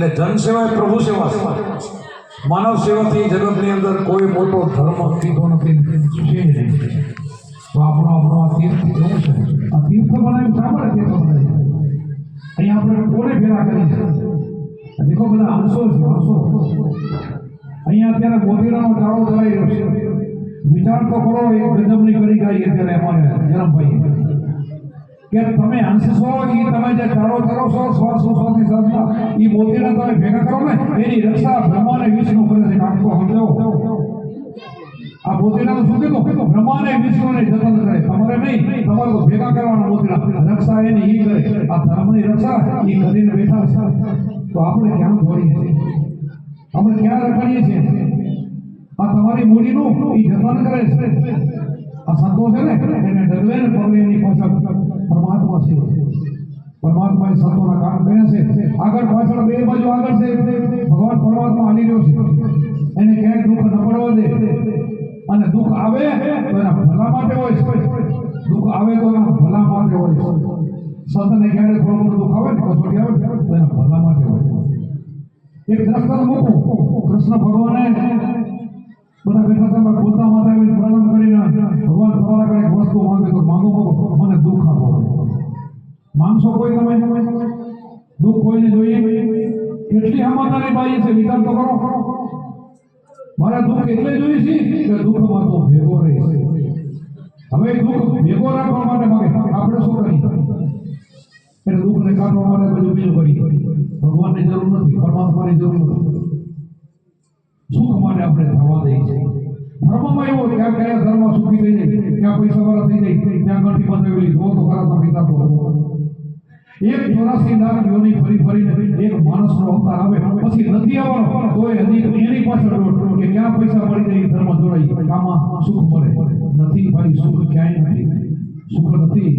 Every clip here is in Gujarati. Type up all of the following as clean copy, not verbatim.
એટલે જન સેવા એ પ્રભુ સેવા છે. માનવ સેવાથી જગતની અંદર કોઈ મોટો ધર્મ કીધો નથી. તો આપણો આ તીર્થ કેવું છે? આ તીર્થ બનાવ્યું સાંભળે તીર્થ બનાવ્યું. અહીંયા આપણે કોને ભેગા કરી છે? દેખો બધા હંસો છે, હંસો. અહીંયા અત્યારે મોતીરાનો ચાળો ચલાવી રહ્યો છે. વિચાર તો કરો, એક ગજબની કરી ગઈ અત્યારે અમારે જરમભાઈ કે તમે હંસો એ તમે જે ચારો કરો છો 100-100 સાધના એ મોતીરા તમે ભેગા કરો ને એની રક્ષા બ્રહ્માને વિષ્ણુ કરે છે. કામ તો સમજો આ મોતીરાનું શું કીધું? બ્રહ્માને વિષ્ણુને જતન કરે, તમારે નહીં. તમારે તો ભેગા કરવાના મોતીરા. રક્ષા એની ઈ કરે. આ ધર્મની રક્ષા એ કરીને બેઠા છે. તો આપણે ક્યાં દોડીએ છીએ? આપણે ક્યાં રખડીએ છીએ? આ તમારી મૂડીનું એ જતન કરે છે. આ સંતો છે ને એને ડરવે ને પગલે એની પાછળ પરમાત્મા છે. પરમાત્માએ સંતોના કામ કર્યા છે. આગળ પાછળ બે બાજુ આગળ છે. ભગવાન પરમાત્મા હાલી રહ્યો છે. એને ક્યાંય દુઃખ ન પડવા દે. અને દુઃખ આવે તો એના ભલા માટે હોય છે. દુઃખ આવે તો એના ભલા માટે હોય છે. સંતને ક્યારે થોડું ઘણું દુઃખ આવે ને કસોટી આવે તો એના ભલા માટે હોય છે. એક દ્રષ્ટાંત મૂકું. કૃષ્ણ ભગવાને બધા બેઠા હતા, પોતા માતા આવીને પ્રણામ કરીને ભગવાન તમારા કಡೆ એક વસ્તુ માંગે તો માંગો, મને દુઃખ આપો. માંગશો કોઈ તમે? દુઃખ કોઈને જોઈએ? કેટલી હમાતાની બાઈ છે, વિચાર તો કરો. મારા દુઃખ એટલે જોઈએ છે કે દુઃખમાં તો ભેગો રહે. હવે દુઃખ ભેગો રાખવા માટે માંગે, આપણે શું કરીએ? એટલે દુઃખને કાઢવા માટે બધું બીજું કરીએ. ભગવાનની જરૂર નથી, પરમાત્માની જરૂર નથી. સુખ માટે આપણે થવા દઈએ છીએ. ધર્મમાં એવો ક્યાં કયા ધર્મ સુખી થઈ જાય, ક્યાં પૈસા વાળા થઈ જાય, ક્યાં ગંઠી બંધાવેલી જો તો ખરા પિતા તો 84 લાખ યોની ફરીને એક માણસનો અવતાર આવે પછી નથી આવવાનો તોય હજી એની પાછળ દોડ કે ક્યાં પૈસા મળી જાય ધર્મ જોડાઈ કામાં સુખ મળે. નથી ભાઈ, સુખ ક્યાંય નથી. સુખ નથી.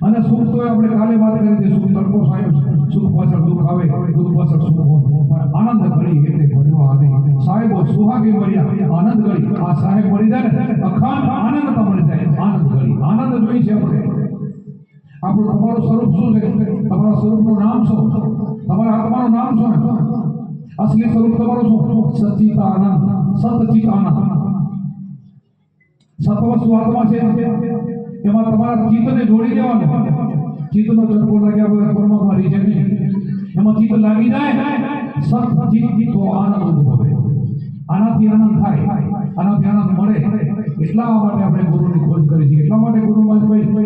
અને સુખ તો આપણે કાલે વાત કરી કે સુખ તડકો સાહેબ, સુખ પાછળ દુઃખ આવે, દુઃખ પાછળ સુખ હોય. આનંદ ઘડી એટલે ભર્યો આવે. સાહેબો સુહાગી મળ્યા, આનંદ ઘડી. આ સાહેબ મળી જાય ને અખંડ આનંદ તમને જાય. આનંદ ઘડી, આનંદ જોઈ છે આપણે. આપણું તમારું સ્વરૂપ શું છે? તમારા સ્વરૂપનું નામ શું? તમારા આત્માનું નામ શું? અસલી સ્વરૂપ તમારું શું? સચિત આનંદ, સતચિત આનંદ. સત્વસ્તુ આત્મા છે. એમાં તમારા ચિત્તને જોડી દેવાનું. ચિત્તનો ચટકો લાગ્યા વગર પરમાત્મા રીજે નહીં. એમાં ચિત્ત લાગી જાય સતચિત તો આનંદ ઉદ્ભવે. આનાથી આનંદ થાય, આનાથી આનંદ મળે. એટલા માટે આપણે ગુરુની ખોજ કરી છે. એટલા માટે ગુરુમાં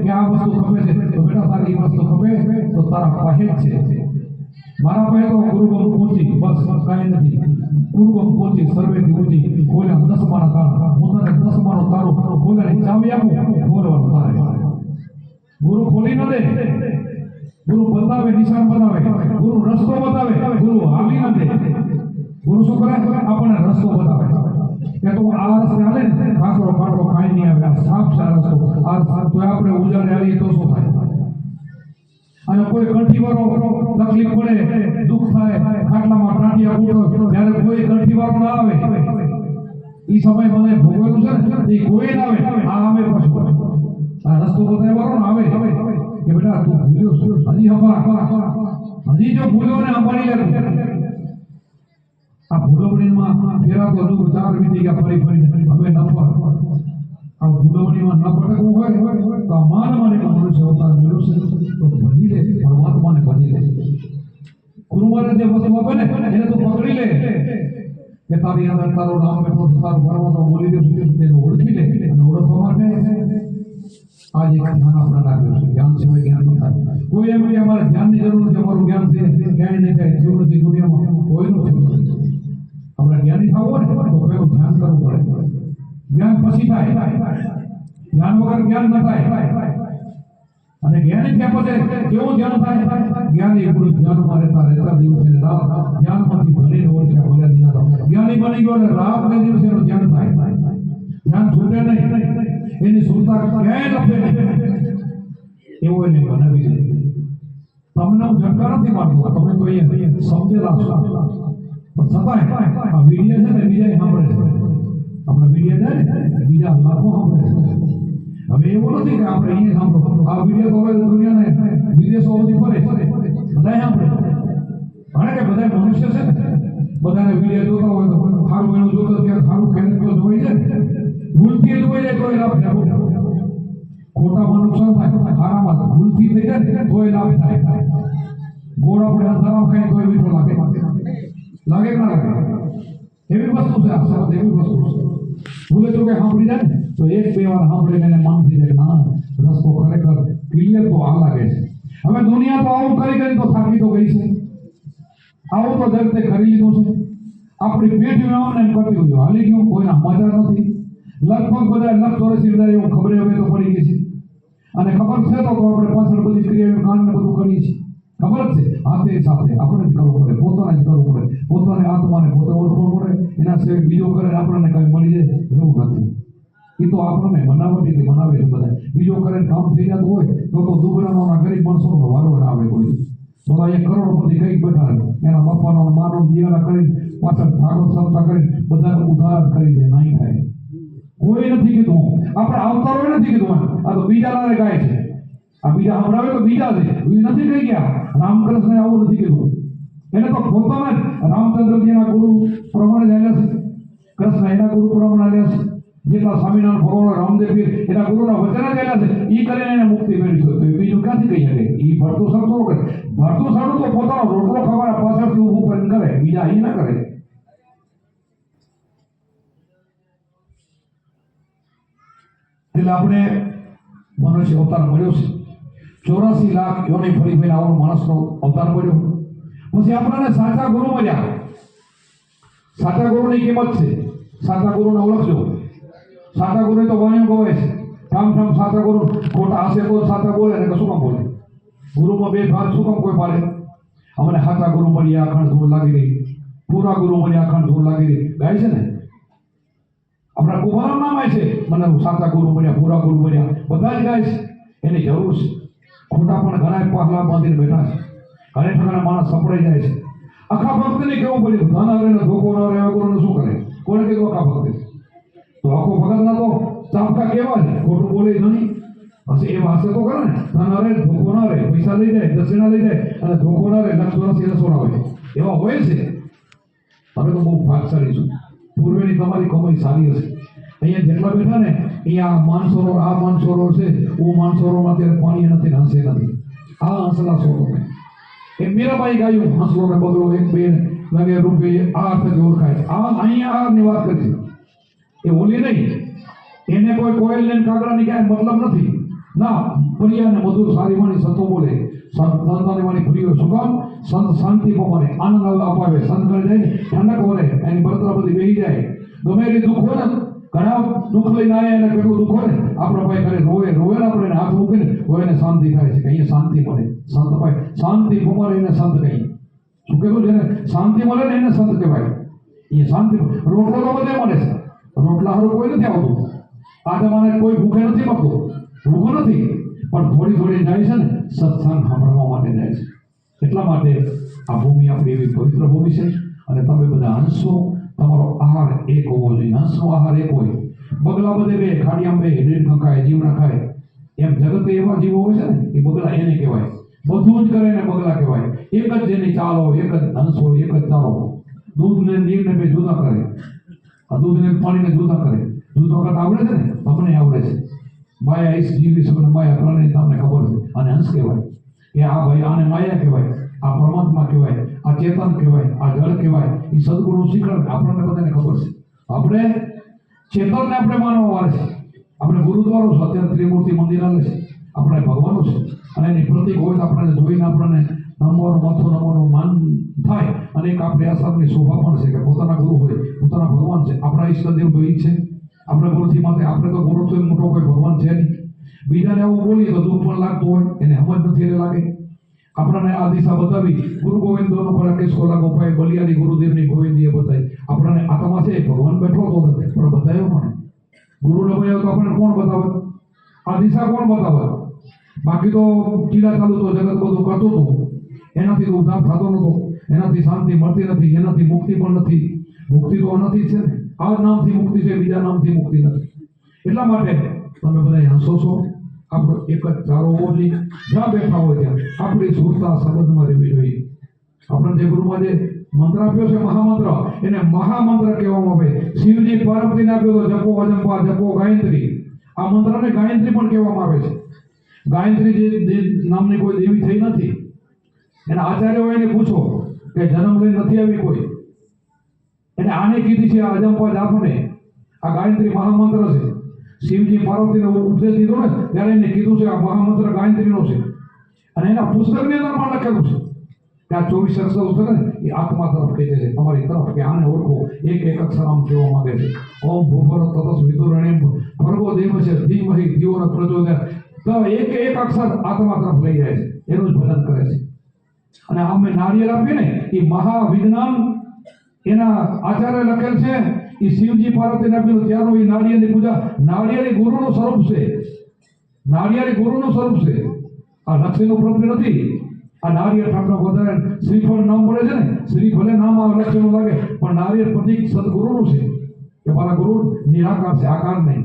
કે આ વસ્તુ ખપે છે તો બેટા તારી એ વસ્તુ ખપે તો તારા પાસે જ છે. મારા પાસે તો ગુરુગમ પહોંચી, બસ કાંઈ નથી. ગુરુગમ પહોંચી સર્વેથી ઊંચી, કોઈને 10 મારા તારા, હું તને 10 મારો તારો ખોલવાની ચાવી આપું, ખોલવાનું તારે. ગુરુ ખોલી ન દે, ગુરુ બતાવે, નિશાન બનાવે, ગુરુ રસ્તો બતાવે, ગુરુ હાલી ન દે. ગુરુ શું કરે? આપણને રસ્તો બતાવે કે તું આ રસ્તે હાલે ને કાંકરો કાંકરો કાંઈ નહીં આવે, આ સાફ છે આ રસ્તો. આ તો આપણે ઉજાડે આવીએ તો શું થાય? અને કોઈ કંઠીવાળો તકલીફ પડે, દુઃખ થાય, ખાટલામાં ટાંટિયા ઉઠો, ત્યારે કોઈ કંઠીવાળો ના આવે. એ સમય મને ભોગવેલું છે ને એ કોઈ ના આવે. આ આવે પાછું આ રસ્તો બતાવવાનો ને આવે કે બેટા તું ભૂલ્યો છું, હજી હજી જો ભૂલ્યો ને અંબાડી લે. આ ભૂલવણીમાં ફેરાતો હજુ 4 વીતી ગયા ફરી હવે નફા. આ ભૂલવણીમાં ન ભટકવું હોય તો આ માનવાની મનુષ્ય અવતાર મળ્યો છે તો ભજી લે, પરમાત્માને ભજી લે. ગુરુમારે જે વસ્તુ આપે ને એને તું પકડી લે કે તારી અંદર તારો નામ એટલો તારો પરમાત્મા બોલી દે તેને ઓળખી લે. અને ઓળખવા માટે આજે ધ્યાન આપણે રાખ્યું છે. ધ્યાન સિવાય જ્ઞાન ન થાય. કોઈ એમ કે અમારે ધ્યાનની જરૂર નથી, અમારું જ્ઞાન છે ક્યાંય નહીં થાય, જેવું નથી દુનિયામાં કોઈનું થયું નથી. આપણે જ્ઞાની થવું હોય ને તો પહેલું ધ્યાન કરવું પડે. જ્ઞાન પછી થાય. ધ્યાન વગર જ્ઞાન ન થાય. અને જ્ઞાની થયા પછી કેવું ધ્યાન થાય? જ્ઞાની ગુરુ ધ્યાનમાં રહેતા દિવસે રાત ધ્યાનમાંથી ભણીને ઓળખ્યા ભલ્યા દીના. જ્ઞાની બની ગયો એટલે રાત ને દિવસે એનું ધ્યાન થાય. ધ્યાન છૂટે નહીં, એની સુરતા ક્યાંય લખે નહીં. એવું એને બનાવી દે. તમને હું ઝટકા નથી મારતો, તમે તો અહીંયા સમજેલા છો. પણ છતાંય આ વિડીયો છે ને બીજા સાંભળે છે. આપણા વિડીયો જાય ને બીજા લાખો સાંભળે છે. હવે એવું નથી કે આપણે અહીંયા સાંભળો. આ વિડીયો તો હવે દુનિયાને વિદેશો સુધી ફરે બધા સાંભળે. કારણ કે બધા મનુષ્ય છે ને, બધાને વિડીયો જોતા હોય તો સારું એનું જોતો ત્યારે સારું ખાઈને તો જોઈ જાય, ભૂલથી જોઈ જાય તો એ લાભ થાય, ખોટામાં નુકસાન થાય, સારામાં ભૂલથી થઈ જાય તો એ લાભ થાય. ગોળ આપણે અંધારામ ખાઈ તો એ મીઠો લાગે લાગે કે ના લાગે? એવી વસ્તુ છે આ શબ્દ, એવી વસ્તુ છે. ભૂલે તો કે સાંભળી જાય ને તો એક બે વાર સાંભળીને એને મન થઈ જાય ના રસ્તો ખરેખર ક્લિયર તો આ લાગે છે. હવે દુનિયા તો આવું કરી તો થાકી તો ગઈ છે, આવું તો જગતે કરી લીધું છે. આપણી પેઢીઓ અમને એમ કરતી હોય હાલી ગયું, કોઈના મજા નથી. લગભગ બધા લખ ચોરસી બધા એવું ખબર હવે તો પડી ગઈ છે, અને ખબર છે તો આપણે પાછળ બધી ક્રિયાઓ કારણે બધું કરીએ છીએ. ખબર જ છે હાથે સાથે આપણે જ કરવું પડે, પોતાને જ કરવું પડે, પોતાને આત્માને પોતે ઓળખવું પડે. એના સિવાય બીજો કરે આપણને કઈ મળી જાય એવું નથી. એ તો આપણને બનાવટીથી બનાવે છે બધા. બીજો કરે કામ થઈ જતું હોય તો દુબળાના ગરીબ માણસોનો વારો આવે. કોઈ બધા એક કરોડપતિ કઈ બેઠા એના બાપાનો માનો દિયારા કરી પાછળ ભાગવત સંસ્થા કરી બધાને ઉધાર કરી દે, નહીં થાય. કોઈ નથી કીધું, આપણે અવતારો નથી કીધું, આ તો બીજા લારે ગાય છે. આ બીજા સંભળાવે તો બીજા છે, એ નથી કહી ગયા. રામકૃષ્ણ આવું નથી કીધું, એને તો પોતાના જ રામચંદ્રજીના ગુરુ પ્રમાણે ચાલ્યા છે, કૃષ્ણ એના ગુરુ પ્રમાણે ચાલ્યા છે, જેટલા સ્વામિનારાયણ ભગવાન રામદેવ પીર એના ગુરુના વચન ચાલ્યા છે, એ કરીને એને મુક્તિ મેળવી છે. તો બીજું ક્યાંથી કહી શકે? એ ભરતું સરતો કરે, ભરતું સરતું તો પોતાનો રોટલો ખાવા પાછળથી ઊભું કરીને કરે, બીજા અહીં ના કરે. એટલે આપણે મનુષ્ય અવતાર મળ્યો છે, 84 લાખ યોની ફરી ફરીને આવો માણસનો અવતાર મળ્યો. પછી આપણને સાચા ગુરુ મળ્યા. સાચા ગુરુની કિંમત છે, સાચા ગુરુને ઓળખજો. સાચા ગુરુ તો વાણીઓ ગવાય છે, ઠામ સાચા ગુરુ ખોટા હશે તો સાચા બોલે ને કશું કામ બોલે. ગુરુમાં બે ભાગ શું કામ કોઈ પાડે? અમને સાચા ગુરુ મળ્યા અખંડ ધૂળ લાગી રહી, પૂરા ગુરુ મળ્યા અખંડ ધૂળ લાગી રહી ગાય છે ને. આપણા કુંભારનું નામ આવે છે, મને સાચા ગુરુ મળ્યા, પૂરા ગુરુ મળ્યા, બધા જ ગાય છે. એની જરૂર છે. ખોટા પણ ઘણા પગલા બાંધીને બેઠા છે, ઘણી ઠકાના માણસ સપડાઈ જાય છે. આખા ભક્તને કેવું પડ્યું ધન આવે ને ધોકો ન આવે, ગુરુને શું કરે? કોને કીધું આખા ભક્ત? તો આખો ભગતના તો ચાપકા કેવા છે, ખોટું બોલે નહીં. પછી એ વાસે તો કરે ને, ધન આવે ધોકો ના રહે, પૈસા લઈ જાય, દક્ષિણા લઈ જાય અને ધોકો ના રહે, લક્ષ વર્ષથી રસોડા હોય એવા હોય છે. અમે તો બહુ ભાગશાળી છું, પૂર્વેની તમારી કમાઈ સારી હશે. અહીંયા જેટલા બેઠા ને અહીંયા માનસરોવર, આ માનસરોવર છે, હું માનસરોવરમાં અત્યારે પાણી નથી, હંસે નથી. આ હંસલા સરોવર એક મીરાબાઈ ગાયું, હંસલો ને બગલો એક બે લગે રૂપિયે આ અર્થથી ઓળખાય. આ અહીંયા આની વાત કરી છે, એ ઓલી નહીં. એને કોઈ કોયલ ને કાગડાની ક્યાંય મતલબ નથી ના. પ્રિય અને મધુર સારી વાણી સંતો બોલે, સંતોની વાણી પ્રિય શું કામ? સંત શાંતિ પમાને આનંદ અપાવે, સંત કરી જાય ઠંડક વરે, એની બળતરા બધી બેહી જાય. ગમે એટલી દુઃખ હોય ને, ઘણા દુઃખ લઈને આવ્યા એને કેટલું દુઃખ હોય ને, આપણે ભાઈ કરે રોવે ને આપણે હાથ મૂકીને તો એને શાંતિ થાય છે કે અહીંયા શાંતિ મળે. સંત ભાઈ શાંતિ પમાડે એને સંત કહીએ. શું કહેવું છે ને? શાંતિ મળે ને એને સંત કહેવાય. એ શાંતિ રોટલો તો બધે મળે છે, રોટલા હારું કોઈ નથી આવતું. આજે મને કોઈ ભૂખે નથી મળતું, ભૂખું નથી, પણ થોડી જાય છે ને સત્સંગ સાંભળવા માટે જાય છે. એટલા માટે આ ભૂમિ આપણી એવી પવિત્ર ભૂમિ છે. અને તમે બધા હંસો, તમારો આહાર એક હોવો જોઈએ. હંસનો આહાર એક હોય. બગલા બધે બે, ખાડિયામાં બે, રીઢ ખાય, જીવડા ખાય. એમ જગતે એવા જીવો હોય છે ને, એ બગલા એને કહેવાય. બધું જ કરે ને બગલા કહેવાય. એક જ જેની ચાલ હોય, એક જ હંસ હોય, એક જ ચારો. દૂધ ને નીરને બે જુદા કરે, આ દૂધ ને પાણીને જુદા કરે. દૂધ વખત આવડે છે ને, તમને આવડે છે. માયા ઈસ જીવી છે અને માયા ત્રણેય તમને ખબર છે. અને હંસ કહેવાય કે આ ભાઈ, આને માયા કહેવાય, આ પરમાત્મા કહેવાય, આ ચેતન કહેવાય, આ જળ કહેવાય. એ સદગુરુ શીખવાડે, આપણને બધાને ખબર છે. આપણે ચેતનને આપણે માનવા વાળા છે. આપણે ગુરુદ્વારો છે, અત્યારે ત્રિમૂર્તિ મંદિર આવે છે, આપણે ભગવાનો છે. અને એની પ્રતિક હોય તો આપણને જોઈને આપણને નમવાનું માથું નમવાનું માન થાય. અને એક આપણી આશ્રમની શોભા પણ છે કે પોતાના ગુરુ હોય, પોતાના ભગવાન છે. આપણા ઈષ્ટદેવ તો એ છે. આપણે ગુરુથી માટે આપણે તો ગુરુ તો મોટો કોઈ ભગવાન છે નહીં. બીજાને આવું બોલીએ તો દુઃખ પણ લાગતું હોય, એને સમજ નથી એટલે લાગે. આપણને આ દિશા બતાવી ગુરુ ગોવિંદોનો પર કેસો લાગો પાય, બલિયાની ગુરુદેવની ગોવિંદીએ બતાવી. આપણને આત્મા છે, ભગવાન બેઠો હતો પણ બતાવ્યો પણ ગુરુને બોલ્યો તો આપણને કોણ બતાવે? આ દિશા કોણ બતાવે? બાકી તો કીડા ચાલુ તો જગત બધું કરતું હતું, એનાથી ઉદ્ધાર થતો નતો, એનાથી શાંતિ મળતી નથી, એનાથી મુક્તિ પણ નથી. મુક્તિ તો નથી છે ને, આ નામથી મુક્તિ છે, બીજા નામથી મુક્તિ નથી. એટલા માટે તમે બધા હંસો છો. આપણો એક જ ચારો હોવો જોઈએ. જ્યાં બેઠા હોય ત્યાં આપણી સુરતા સંબંધમાં રહેવી જોઈએ. આપણે જે ગુરુમાં જે મંત્ર આપ્યો છે મહામંત્ર, એને મહામંત્ર કહેવામાં આવે. શિવજી પાર્વતીને આપ્યો તો જપો અજંપા જપો ગાયત્રી. આ મંત્રને ગાયત્રી પણ કહેવામાં આવે છે. ગાયત્રી જે નામની કોઈ દેવી થઈ નથી. એના આચાર્યો એને પૂછો કે જન્મ લઈ નથી આવી કોઈ, એને આને કીધી છે આ અજંપા જાપને. આ ગાયત્રી મહામંત્ર છે. શિવજી પાર્વતીને ઉપદેશ દીધો ને ત્યારે એને કીધું છે આ મહામંત્ર ગાયત્રીનો છે. અને એના પુસ્તકની અંદર પણ લખેલું છે કે આ 24 અક્ષરો છે ને એ આત્મા તરફ ખેંચે છે, તમારી તરફ, કે આને ઓળખો. એક એક અક્ષર આમ કહેવા માંગે છે. ઓમ ભૂભર તતસ વિદુરણીમ ભર્ગો દેવસ્ય ધીમહિ ધિયો ન પ્રચોદયાત. તો એક એક અક્ષર આત્મા તરફ લઈ જાય છે, એનું જ ભજન કરે છે. અને અમે નારિયેળ આપીએ ને એ મહાવિજ્ઞાન એના આચાર્ય લખેલ છે. એ શિવજી પાર્વતીને આપેલું ત્યારનું એ નાળિયેરની પૂજા, નાળિયેરી ગુરુનું સ્વરૂપ છે. નાળિયેરી ગુરુનું સ્વરૂપ છે. આ લક્ષ્મીનું પ્રત્યે નથી. આ નાળિયેર ઠાકર વધારે શ્રીફળ નામ પડે છે ને, શ્રીફળે નામ આ લક્ષ્મીનું લાગે, પણ નાળિયેર પ્રતીક સદગુરુનું છે કે મારા ગુરુ નિરાકાર છે, આકાર નહીં.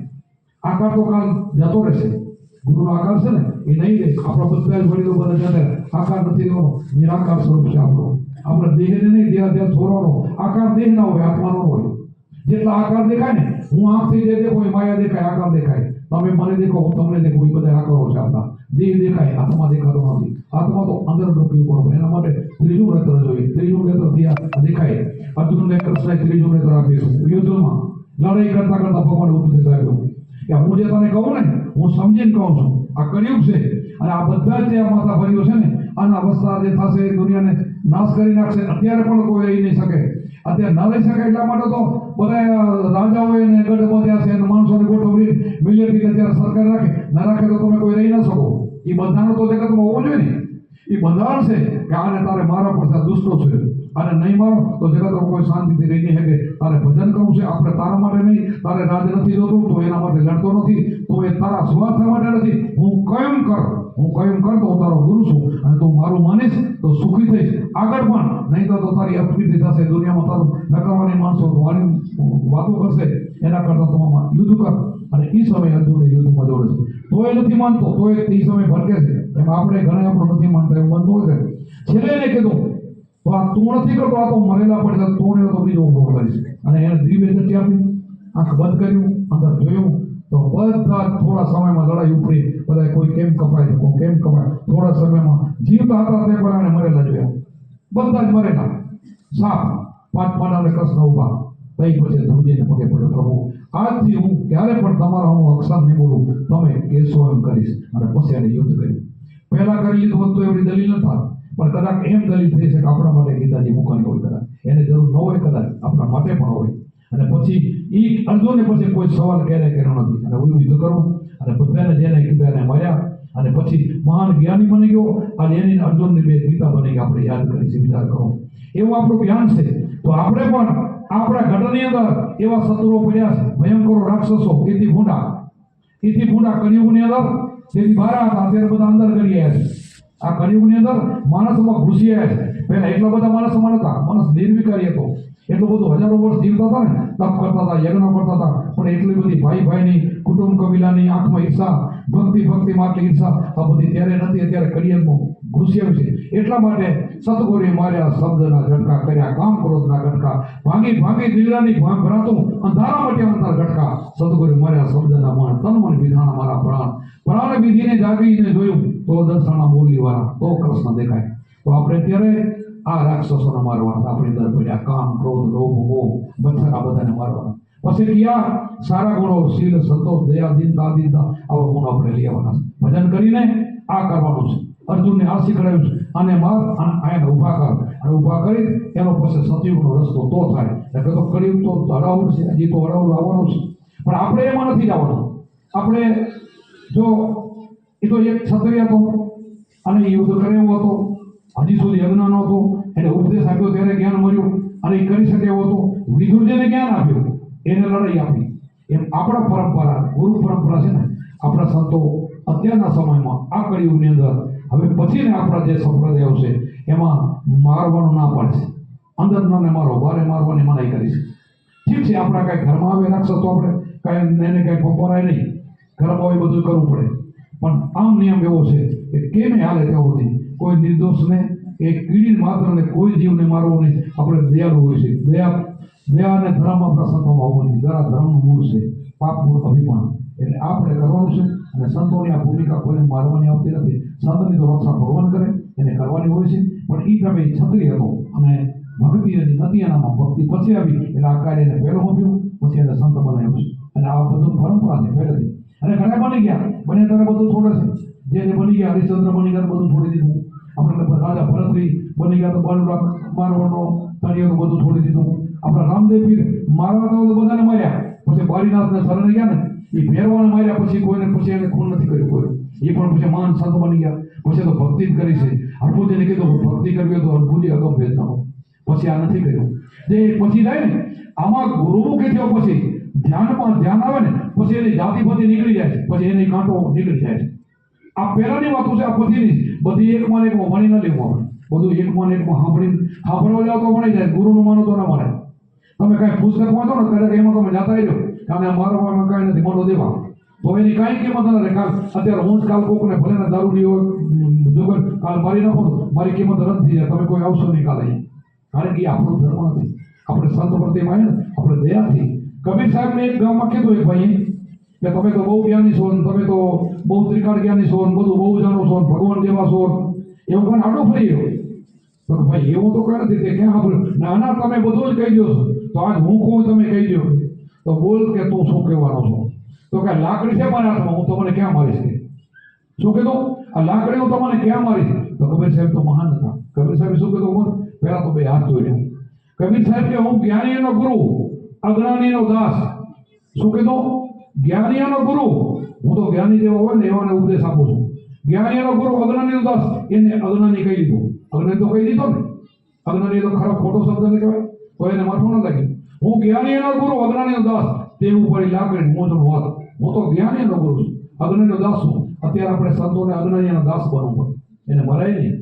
આકાર તો કાલ જતો રહેશે. ગુરુનો આકાર છે ને એ નહીં રહે. આપણા બધા જ વડીલો બધા જતા આકાર નથી રહેવાનો, નિરાકાર સ્વરૂપ છે આપણો. આપણે દેહને નહીં, દેહ છોડવાનો આકાર દેહ ના હોય, આત્માનો હોય. જેટલા આકાર દેખાય ને, હું આંખથી જે દેખો એ માયા દેખાય, આકાર દેખાય. તમે મને દેખો, હું તમને દેખું, એ બધા આકારો છે આપણા. દેહ દેખાય, આત્મા દેખાતો નથી. આત્મા તો અંદર ડોક્યું કરવું. એના માટે ત્રીજું નેત્ર જોઈએ. ત્રીજું નેત્રથી આ દેખાય. અર્જુનને કૃષ્ણએ ત્રીજું નેત્ર આપ્યું યુદ્ધમાં. લડાઈ કરતા કરતા ભગવાન ઉપદેશ આપ્યો કે હું જે તને કહું ને, હું સમજીને કહું છું. આ કળિયુગ છે અને આ બધા જ જે આ માથા ભર્યો છે ને, આના અવસ્થા જે થશે એ દુનિયાને નાશ કરી નાખશે. અત્યારે પણ કોઈ રહી નહીં શકે. અત્યારે ન રહી શકે એટલા માટે તો બધા રાજાઓએ ને ગઢ બાંધ્યા છે અને માણસોને ગોઠવણી મિલિટરી અત્યારે સરકાર રાખે. ના રાખે તો તમે કોઈ રહી ન શકો. એ બંધારણ તો જગતમાં હોવું જોઈએ ને. એ બંધારણ છે કે આને તારે મારવા પડશે, આ દુષ્ટો છે, આને નહીં મારો તો જગતમાં કોઈ શાંતિથી રહી નહીં શકે. તારે ભજન કરવું છે. આપણે તારા માટે નહીં, તારે રાજ નથી જોતું તો એના માટે લડતો નથી, તો એ તારા સ્વાર્થ માટે નથી. હું કેમ કર તો હું તારો ગુરુ છું અને તું મારું માનીશ તો સુખી થઈશ આગળ પણ. નહીં તો તારી અપકીર્તિ થશે. દુનિયામાં તારું નકારવાની માણસો વાતો કરશે. એના કરતાં તું યુદ્ધ કર. અને એ સમયે અર્જુનને યુદ્ધમાં જોડે છે. તો એ નથી માનતો, તો એ સમય ભટકે છે. એમ આપણે ઘણા આપણું નથી માનતા એવું બનતું હોય છે. છેલ્લે એને કીધું તો આ તું નથી કરતો, આ તો મરેલા પડે છે. તું તો બીજો ઉભો કરીશ. અને એને દિવ્ય દ્રષ્ટિ આપી, આંખ બંધ કર્યું, અંદર જોયું તો બધા થોડા સમયમાં લડાઈ ઉપડી. બધા કોઈ કેમ કપાય, કોઈ કેમ કપાય. થોડા સમયમાં જીવતા હતા તે પણ એને મરેલા જોયા. બધા જ મરેલા. સાપ 5 પાડાને કૃષ્ણ ઉભા. તઈ પછી ધ્રુજીને પગે પડ્યો, પ્રભુ આજથી હું ક્યારે પણ તમારા હું અક્ષર નહીં બોલું, તમે કહેશો એમ કરીશ. અને પછી એને યુદ્ધ કર્યું. પહેલા કરી લીધું હોત તો એવડી દલીલ ન થાય, પણ કદાચ એમ દલીલ થઈ છે કે આપણા માટે ગીતાજી મૂકવાની હોય, કદાચ એને જરૂર ન હોય, કદાચ આપણા માટે પણ હોય. અને પછી એ અર્જુનને પછી કોઈ સવાલ ક્યારેય કર્યો નથી. અને હું યુદ્ધ કરું અને બધાને જેને કીધા એને માર્યા. અને પછી મહાન જ્ઞાની બની ગયો. અને એની અર્જુનની 2 ગીતા બની ગઈ. આપણે યાદ કરીશું, વિચાર કરો. એવું આપણું જ્ઞાન છે. તો આપણે પણ આપણા ઘટની અંદર એવા શત્રુઓ પડ્યા છે, ભયંકરો રાક્ષસો, ઇતિ ભૂંડા કળિયુગની અંદર જેથી બહાર હતા અત્યારે બધા અંદર કરી આવ્યા છે. આ કળિયુગની અંદર માણસોમાં ઘૂસી આવ્યા છે. પહેલા એટલા બધા માણસોમાં નતા. માણસ નિર્વિકારી હતો. એટલું બધું હજારો વર્ષ જીવતા હતા ને, તપ કરતા હતા, યજ્ઞ કરતા હતા, પણ એટલી બધી ભાઈની, કુટુંબ કબીલાની આંખમાં ઈર્ષા, ભક્તિમાં આટલી ઈર્ષા આ બધી ત્યારે નથી. અત્યારે કળિયુગમાં ઘૂસી આવ્યું છે. એટલા માટે સતગુરુએ માર્યા શબ્દના ઝટકા કર્યા, કામ ક્રોધના ગટકા, ભાંગી દિલડાની ભરાતું અંધારા માટે અંતર ગટકા. સતગુરુએ માર્યા શબ્દના મણ, તન મન વિધાન મારા પ્રાણ વિધિને જાગીને જોયું તો દર્શના બોલી વાળા, તો કૃષ્ણ દેખાય. તો આપણે અત્યારે આ રાક્ષસોને મારવાના. આપણી અંદર પડ્યા કામ ક્રોધ લોભ મોહ મચ્છર, આ બધાને મારવાના. પછી ક્યાં સારા ગુણો, શીલ સંતોષ દયા દીનતા આવા ગુણો આપણે લઈ આવવાના. ભજન કરીને આ કરવાનું છે. અર્જુનને આ શીખવાડ્યું છે. આને માર અને આને ઊભા કર. અને ઊભા કરી એનો પછી સતયુગનો રસ્તો તો થાય. એટલે તો કળિયુગ તો હરાવું છે, હજી તો હરાવું લાવવાનું છે. પણ આપણે એમાં નથી જવાનું. આપણે જો એ તો એક ક્ષત્રિય હતો અને યુદ્ધ કરે એવો હતો, હજી સુધી યજ્ઞ નહોતો, એને ઉપદેશ આપ્યો ત્યારે જ્ઞાન મળ્યું અને એ કરી શકે એવો હતો. વિદુરજીને જ્ઞાન આપ્યું, એને લડાઈ આપી. એમ આપણા પરંપરા, ગુરુ પરંપરા છે ને, આપણા સંતો અત્યારના સમયમાં આ કળિયુગની અંદર હવે પછીને આપણા જે સંપ્રદાયો છે એમાં મારવાનું ના પાડે છે. અંદર ને મારો, બારે મારવાની મનાઈ કરી છે. ઠીક છે, આપણા કાંઈ ઘરમાં આવે રાક્ષસ તો આપણે કાંઈ એને કાંઈ પપરાય નહીં, ઘરમાં હોય બધું કરવું પડે. પણ આમ નિયમ એવો છે કે કેમે હાલે તેવો નથી. કોઈ નિર્દોષને કે કીડી માત્ર ને કોઈ જીવને મારવો નહીં. આપણે દયાળુ હોય છે. દયા અને ધર્મ આપણા સંતોમાં હોવો જોઈએ. દયા ધર્મનું મૂળ છે, પાપ મૂળ અભિમાન. એટલે આપણે કરવાનું છે. અને સંતોની આ ભૂમિકા કોઈને મારવાની આવતી નથી. સંતની તો રક્ષા ભગવાન કરે, એને કરવાની હોય છે. પણ એ તમે છત્રી હતો અને ભક્તિ હતી, નથી એનામાં ભક્તિ પછી આવી એટલે આ કાર્યને પહેલો મૂક્યું, પછી એને સંત બનાવ્યું છે. અને આ બધું પરંપરા છે પહેલેથી. અને ઘણા બની ગયા, બને ત્યારે બધું છોડે છે. જે બની ગયા, હરિશ્ચંદ્ર બની ગયા બધું છોડી દીધું. આપણે રાજા ભરતરી બની ગયા તો બાળુરામ મારવાનો તળિયો બધું છોડી દીધું. આપણા રામદેવ પીર મારવા તો બધાને માર્યા, પછી બારીનાથને શરણે ગયા ને એ ફેરવાને માર્યા, પછી કોઈને પછી એને ખૂન નથી કર્યું કોઈ. એ પણ પછી મહાન સંત બની ગયા. પછી તો ભક્તિ જ કરી છે. હરભુજીને કીધું ભક્તિ કરવી તો હરભુજી અગમ ભેદનો, પછી આ નથી કર્યું. જે પછી જાય ને આમાં ગુરુમુખી થયો, પછી ધ્યાનમાં ધ્યાન આવે ને પછી એની જાતિ બધી નીકળી જાય છે, પછી એની કાંટો નીકળી જાય છે. આ પહેલાની વાતો છે, આ પછીની બધી એકમાં એકમાં ભણી ન લેવું. આપણે બધું એકમાં એકમાં સાંભળવા જાવ તો ભણી જાય. ગુરુનું માનો તો ના મળે. તમે કાંઈ પુસ્તક વાંચો ને કદાચ એમાં તમે જાતા રહેજો, કારણ આ મારો એમાં કાંઈ નથી, મોટો દેવા તો એની કાંઈ કિંમત ન રહે. કાલ અત્યારે હું જ કાલ કોકને ભલે ને દારૂડી હોય જુગર કાલ મારી નાખો તો મારી કિંમત રદ થઈ જાય. તમે કોઈ આવશો નહીં કાલે, કારણ કે એ આપણો ધર્મ નથી. આપણે સંત પ્રત્યેમાં ને આપણે દયાથી. કબીર સાહેબને એક ગામમાં કીધું એક ભાઈ કે તમે તો બહુ જ્ઞાની છો, તમે તો બહુ ત્રિકાળ જ્ઞાની છો, બધું બહુ જાણો છો, ભગવાન જેવા છો, એવું કોઈ આડો ફરી ગયો. તો ભાઈ એવું તો કઈ નથી, તે ક્યાં સાંભળ્યું? ના ના, તમે બધું જ કહી દો છો. તો આજ હું કહું તમે કહી દો. તો બોલ કે તું શું કહેવાનો છો? તો કે લાકડી છે મારા હાથમાં, હું તમને ક્યાં મારીશ? શું કીધું? આ લાકડી હું તમને ક્યાં મારીશ? તો કબીર સાહેબ તો મહાન હતા. કબીર સાહેબ શું કીધું? પહેલા તો બે હાથ જોડ્યા. કબીર સાહેબ કે હું જ્ઞાનીનો ગુરુ, અજ્ઞાનીનો દાસ. શું કીધું? જ્ઞાનીનો ગુરુ, હું તો જ્ઞાની જેવો હોય ને એવાને ઉપદેશ આપું છું. જ્ઞાનીનો ગુરુ, અજ્ઞાનીનો દાસ. એને અજ્ઞાની કહી દીધું. અજ્ઞાની તો કહી દીધો ને. અજ્ઞાની તો ખરાબ ખોટો શબ્દ ને કહેવાય, તો એને માથું ન લાગ્યું. હું જ્ઞાનીનો ગુરુ, અજ્ઞાનીનો દાસ. તે ઉપર લાકડી મોજનો વાત. હું તો જ્ઞાનીનો ગુરુ છું, અજ્ઞાનીનો દાસ છું. અત્યારે આપણે સંતોને અજ્ઞાનીના દાસ બનવું પડે. એને મરાય નહીં.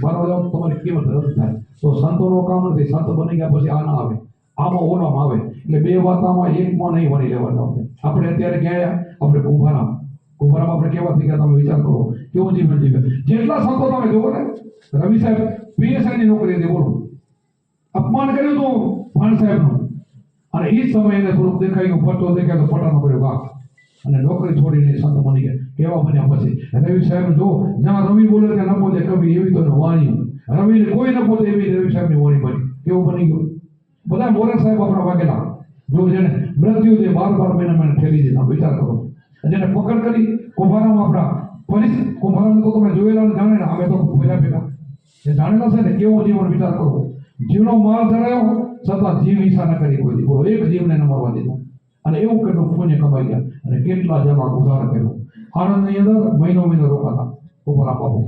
મારવા જાવ તમારી કિંમત રદ થાય. તો સંતોનો કામ નથી. સંત બની ગયા પછી આ ના આવે, આમાં ઓલામાં આવે. એટલે બે વાતામાં એકમાં નહીં વળી લેવાના. આપણે અત્યારે ગયા આપણે કુંભારામાં આપણે કેવા થઈ ગયા? તમે વિચાર કરો કેવું જીવન જીવે. જેટલા સંતો તમે જુઓ ને, રવિ સાહેબ પીએસઆઈની નોકરી હતી, બોલો અપમાન કર્યું હતું ભાણ સાહેબનું, અને એ જ સમયે એને થોડુંક દેખાયું, પટ્ટો દેખાય તો પટ્ટાનો કર્યો વાહ, અને નોકરી છોડીને સંત બની ગયા. કેવા બન્યા પછી રવિ સાહેબ જો જ્યાં રવિ બોલે ત્યાં ન બોલે કવિ, એવી તો વાણી રવિને કોઈ ન બોલે એવી રવિ સાહેબની વાણી બની. કેવું બની ગયું? બધા મોરા સાહેબ આપણા વાગેલા જો જેને મૃત્યુ જે 12 મહિના ઠેલી દીધા. વિચાર કરો, જેને પકડ કરી કુંભારામાં આપણા કુંભારામાં તો તમે જોયેલા ને જાણે ને, અમે તો ભેગા ભેગા એ જાણેલા છે ને કેવો જીવન. વિચાર કરો, જીવનો માલ ધરાયો છતાં જીવ હિંસા ન કરી કોઈ. બોલો, એક જીવને ન મરવા દીધો. અને એવું કેટલું પુણ્ય કમાઈ ગયા, અને કેટલા જણા ઉદાહરણ કર્યું. આણંદની અંદર મહિનો રોકાતા કુંભારા બાપુ,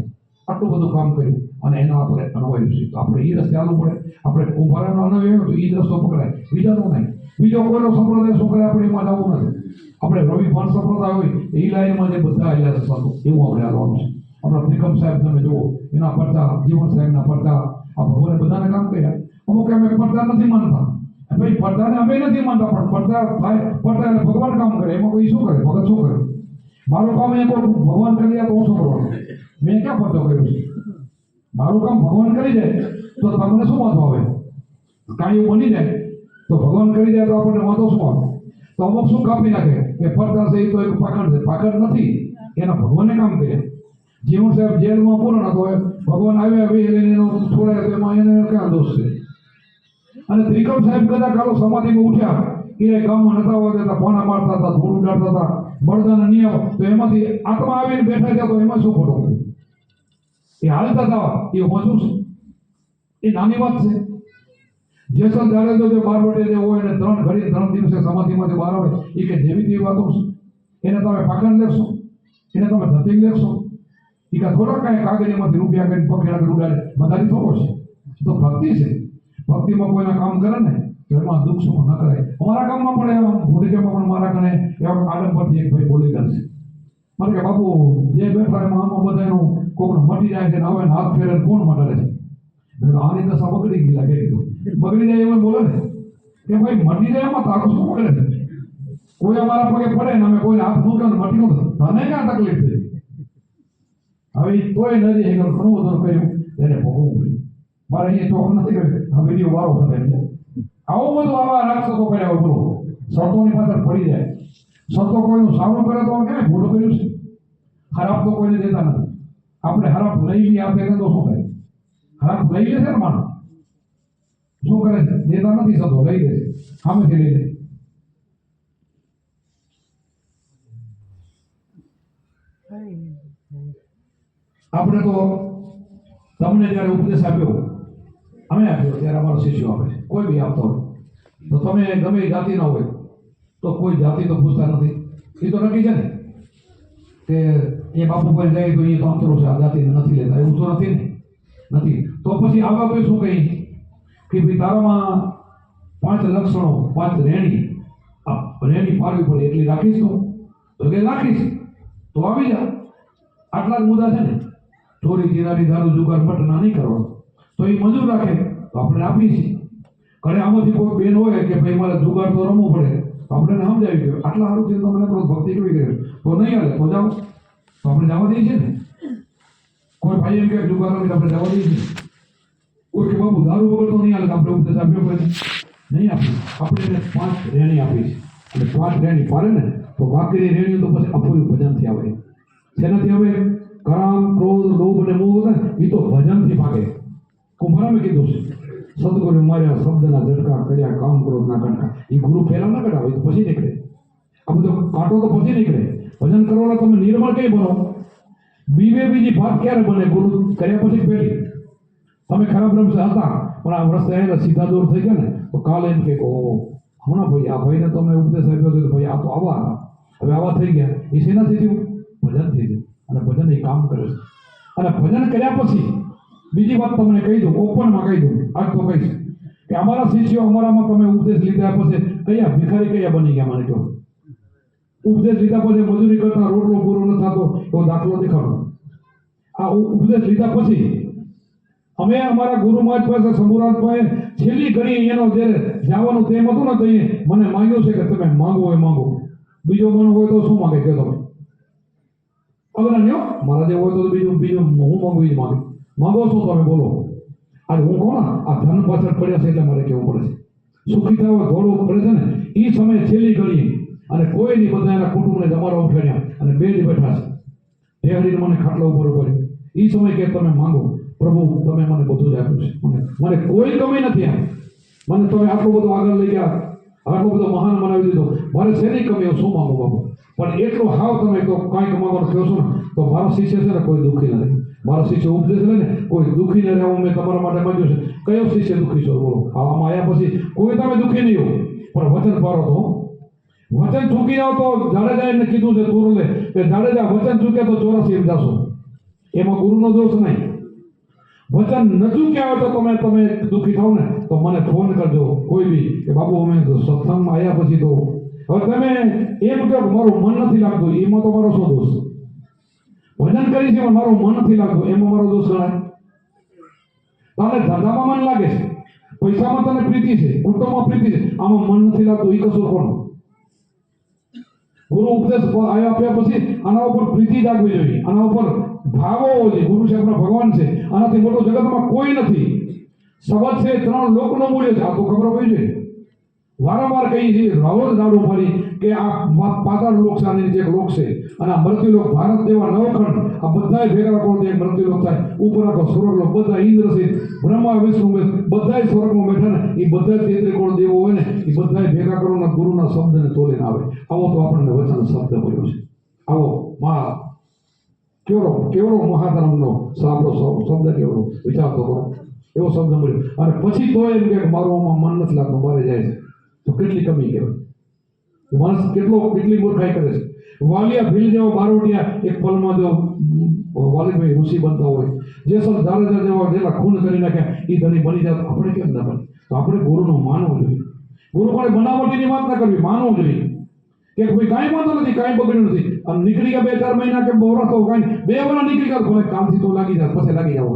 આટલું બધું કામ કર્યું અને એનો આપણે અનુભવ્યું છે. તો આપણે એ રસ્તે આવવું પડે. આપણે કુંભારાનો અનુભવ તો એ જ રસ્તો પકડાય, બીજાનો નહીં. બીજો કોઈનો સંપ્રદાય શું કરે આપણે એમાં જવું નથી. આપણે રવિ ભાણ સંપ્રદાય હોય એ લાઈનમાં જે બધા આવ્યા રસ્તાનું એવું આપણે હાલવાનું છે. આપણા ત્રિકમ સાહેબ તમે જુઓ, એના પડતા જીવન સાહેબના પડતા આ ભગવાને બધાને કામ કર્યા. અમુક અમે પડતા નથી માનતા, ભાઈ પડતાને અમે નથી માનતા, પણ પડતા થાય પડતા એટલે ભગવાન કામ કરે. એમાં કોઈ શું કરે? ભગત શું કરે? મારું કામ એ કોઈ ભગવાન કરી દે તો ઓછું કરવાનું. મેં ક્યાં પડતો કર્યું છે? મારું કામ ભગવાન કરી દે તો તમને શું વાંધો આવે? કાંઈ એવું બની જાય તો ભગવાન કરી દે તો આપણને વાંધો શું આવે? તો અમુક શું કાપી નાખે કે પડતા છે એ તો એક પાકડ છે. પાકડ નથી, એના ભગવાને કામ કર્યા. જીવન સાહેબ જેલમાં પૂર્ણ હતો, ભગવાન આવ્યા એનો છોડાય તો એમાં એને ક્યાં દોષ છે? અને ત્રિકમ સાહેબ કદાચ કાલો સમાધિમાં ઉઠ્યા, એ ગામમાં નતા આવવા દેતા, પાણા મારતા હતા, ધૂળ ઉડાડતા હતા, બળદાના નિયમ, તો એમાંથી આત્મા આવીને બેઠા ગયા તો એમાં શું ખોટું? એ હાલતા હતા, એ હોજું છે? એ નાની વાત છે. જેસલ જાડેજો જે 12 જે હોય એને 3 ઘડી 3 દિવસે સમાધિમાંથી બહાર આવે, એ કે જેવી તેવી વાતો છે. એને તમે પાકડ લેશો, એને તમે ધતિંગ લેશો, એ કાં થોડા કાંઈ કાગળીમાંથી રૂપિયા કરીને પકડી આગળ ઉડાડે, બધાની થોડો છે. તો ભક્તિ છે. ભક્તિમાં કોઈના કામ કરે ને તો એમાં દુઃખ સુખ ન કરે. અમારા ગામમાં પણ એવા ભૂડિકામાં પણ મારા કને એવા આડમ પરથી એક ભાઈ બોલી ગયા છે. મને કે બાપુ જે બેઠા એમાં આમાં બધા એનું કોકને મટી જાય છે ને હવે હાથ ફેરે કોણ મટાડે છે? આની દશા બગડી ગઈ લાગે. બગડી જાય એમાં બોલે ને કે ભાઈ મટી જાય એમાં તારું શું કરે છે? કોઈ અમારા પગે પડે ને અમે કોઈ હાથ મૂકે ને મટી નો તને ક્યાં તકલીફ છે? હવે તોય નથી ઘણું બધું કર્યું. એને ભોગવવું પડ્યું. મારે અહીંયા ચોક નથી કે આ વિડીયો વારો થતો એમ છે. આવું બધું આવા રાક્ષસો કર્યા ઉપર શરતોની પાછળ પડી જાય. શરતો કોઈનું સારું કરે તો ક્યાંય ભૂલું કર્યું છે. ખરાબ તો કોઈને દેતા નથી. આપણે ખરાબ લઈ લઈએ આપણે તો શું કરે? ખરાબ લઈ લે છે ને માણસ શું કરે છે? દેતા નથી શરતો લઈ લે છે, સામેથી લઈ લે. આપણે તો તમને જ્યારે ઉપદેશ આપ્યો અમે આપ્યો ત્યારે અમારો શિષ્યો આપે છે. કોઈ બી આપતો હોય તો તમે ગમે એ જાતિના હોય તો કોઈ જાતિ તો પૂછતા નથી. એ તો નક્કી છે ને કે એ બાપુ પર જાય તો એ તો અંતરો છે, આ જાતિને નથી લેતા, એવું તો નથી ને. નથી તો પછી આવા કોઈ શું કહી કે ભાઈ તારામાં 5 લક્ષણો 5 રેણી પાડવી પડે એટલી રાખીશ તો કે રાખીશ તો આવી જા. આટલા જ મુદ્દા છે ને. ચોરી ચિરારી દારૂ જુગાર પટના નહીં કરવા તો એ મજૂર રાખે તો આપણે આપીએ છીએ. ઘરે આમાંથી કોઈ બેન હોય કે ભાઈ મારે જુગાર તો રમવું પડે તો આપણે એને સમજાવી ગયું આટલા સારું છે તો મને ભક્તિ કેવી કરે તો નહીં હાલે તો જાઓ તો આપણે જવા દઈએ છીએ ને. કોઈ ભાઈ એમ કે જુગાર રમી આપણે જવા દઈએ છીએ. કોઈ કે બાબુ દારૂ વગર તો નહીં હાલે આપણે ઉપદેશ આપ્યો પડે નહીં આપીએ. આપણે એને 5 રેણી આપી છે અને 5 રેણી પાડે ને તો બાકીની રેણીઓ તો પછી અપૂર્યું ભજનથી આવે. શેનાથી આવે? કામ ક્રોધ લોભ અને મોહ એ તો ભજનથી ભાગે. કુંભારામે કીધું છે સદગુરુ માર્યા શબ્દના ઝટકા કર્યા કામ ક્રોધના કટકા. એ ગુરુ પહેલા ના કઢાવે તો પછી નીકળે. આ બધો કાંટો તો પછી નીકળે. ભજન કરવાના તમે નિર્મળ કઈ બનો? બીજી વાત ક્યારે બને? ગુરુ કર્યા પછી પહેલી. તમે ખરાબ રમશે હતા પણ આ વર્ષે આવેલા સીધા દૂર થઈ ગયા ને તો કાલે એમ કે હમણાં ભાઈ આ ભાઈને તમે ઉપદેશ આપ્યો હતો ભાઈ આ તો આવા હતા હવે આવા થઈ ગયા. એ શેનાથી થયું? ભજનથી થયું. અને ભજન એ કામ કરે છે. અને ભજન કર્યા પછી બીજી વાત તમને કહી દઉં, ઓપનમાં કહી દઉં, આજ તો કહીશ કે અમારા શિષ્યો અમારામાં તમે ઉપદેશ લીધા પછી કયા ભિખારી કયા બની ગયા મને કહો? ઉપદેશ લીધા પછી મજૂરી કરતા રોટલો પૂરો ન થતો એવો દાખલો દેખાડો. આ ઉપદેશ લીધા પછી અમે અમારા ગુરુ મહારાજ પાસે શંભુરાજ પાસે છેલ્લી ઘડી એનો જ્યારે જવાનું તેમ હતું ને તો મને માંગ્યું છે કે તમે માંગો હોય માંગો. બીજો મન હોય તો શું માંગે કે તમે અગ્રણ્યો મારા જે હોય તો બીજું હું માંગુ એ જ માંગે. માંગો છો તમે બોલો. આજે હું કહું ને આ ધન પાછળ પડ્યા છે એટલે મારે કહેવું પડે છે. સુખી થવા દોડવું પડે છે ને એ સમયે છેલ્લી ઘડી અને કોઈ નહીં બધા એના કુટુંબને જમાડવા ઉઠાડ્યા અને બે જ બેઠા છે. ઢેહડીને મને ખાટલા ઉપર કર્યો. એ સમય કે તમે માંગો પ્રભુ તમે મને બધું જ આપ્યું છે. મને કોઈ કમી નથી આ. મને તમે આટલું બધું આગળ લઈ ગયા, આટલો બધો મહાન બનાવી દીધો. મારે શેની કમી શું માંગો બાબુ? પણ એટલું હાવ તમે તો કાંઈક માંગવાનું કહો છો ને તો મારો શિષ્ય છે ને કોઈ દુઃખી નથી. મારો શિષ્ય ઉપદેશ લે ને કોઈ દુઃખી ન રહેવું મેં તમારા માટે માંગ્યું છે. કયો શિષ્ય દુઃખી છો બોલો? આમાં આવ્યા પછી કોઈ તમે દુઃખી નહીં હો પણ વચન પાડો તો વચન ચૂકી જાઓ તો જાડેજા એને કીધું છે તુરલે કે જાડેજા વચન ચૂકે તો 84 જાશો. એમાં ગુરુનો દોષ નહીં. વચન ન ચૂક્યા હોય તો તમે દુઃખી થાવ ને તો મને ફોન કરજો કોઈ બી કે બાબુ અમે સત્સંગમાં આવ્યા પછી તો હવે તમે એમ કહો કે મારું મન નથી લાગતું એમાં તો મારો શું દોષ? ભજન કરી છે મારું મન નથી લાગતું એમાં મારો દોષ ગણાય? તારે ધંધામાં મન લાગે છે, પૈસામાં તને પ્રીતિ છે, કુટુંબમાં પ્રીતિ છે, આમાં મન નથી લાગતું એ કશું કોણ? ગુરુ ઉપદેશ આપ્યા પછી આના ઉપર પ્રીતિ જાગવી જોઈએ, આના ઉપર ભાવ હોવો જોઈએ. ગુરુ છે આપણા ભગવાન છે, આનાથી મોટો જગતમાં કોઈ નથી. શબ્દ છે 3 લોકનું મૂલ્ય છે, આ તો ખબર હોવી જોઈએ. વારંવાર કહી છે રોજ રાડું ફરી કે આ પાતાળ લોક છે જે લોક છે અને આ મૃત્યુલોક ભારત જેવા નવખંડ આ બધાય ભેગા કરો તો એક મૃત્યુલોક થાય. ઉપર આખો સ્વર્ગલોક બધા ઇન્દ્ર છે બ્રહ્મા વિષ્ણુ બધાય સ્વર્ગમાં બેઠા ને એ બધા 33 કરોડ દેવો હોય ને એ બધાય ભેગા કરો ને ગુરુના શબ્દને તોલીને આવે. આવો તો આપણને વચન શબ્દ મળ્યો છે. આવો કેવડો મહાધર્મનો આપણો શબ્દ કેવડો વિચાર તો કરો એવો શબ્દ મળ્યો. અને પછી તો એમ કે મારું આમાં મન નથી લાગતું મારે જાય છે તો કેટલી કમી કહેવાય. માણસ કેટલી મૂર્ખાઈ કરે છે. વાલિયા ભીલ જેવા બારોટિયા એક પલમાં જો વાલીભાઈ ઋષિ બનતા હોય, જેસલ જાડેજા જેવા જેટલા ખૂન કરી નાખ્યા એ ધણી બની જાય તો આપણે કેમ ના બને? તો આપણે ગુરુનું માનવું જોઈએ. ગુરુ પાસે બનાવટીની વાત ના કરવી, માનવું જોઈએ કે ભાઈ કાંઈ વાંધો નથી, કાંઈ બગડ્યું નથી. અને નીકળી ગયા 2-4 મહિના કે બવરા તો કાંઈ 2 વર્ષ નીકળી ગયા ભલે કામથી તો લાગી જાય પછી લાગી જાવ.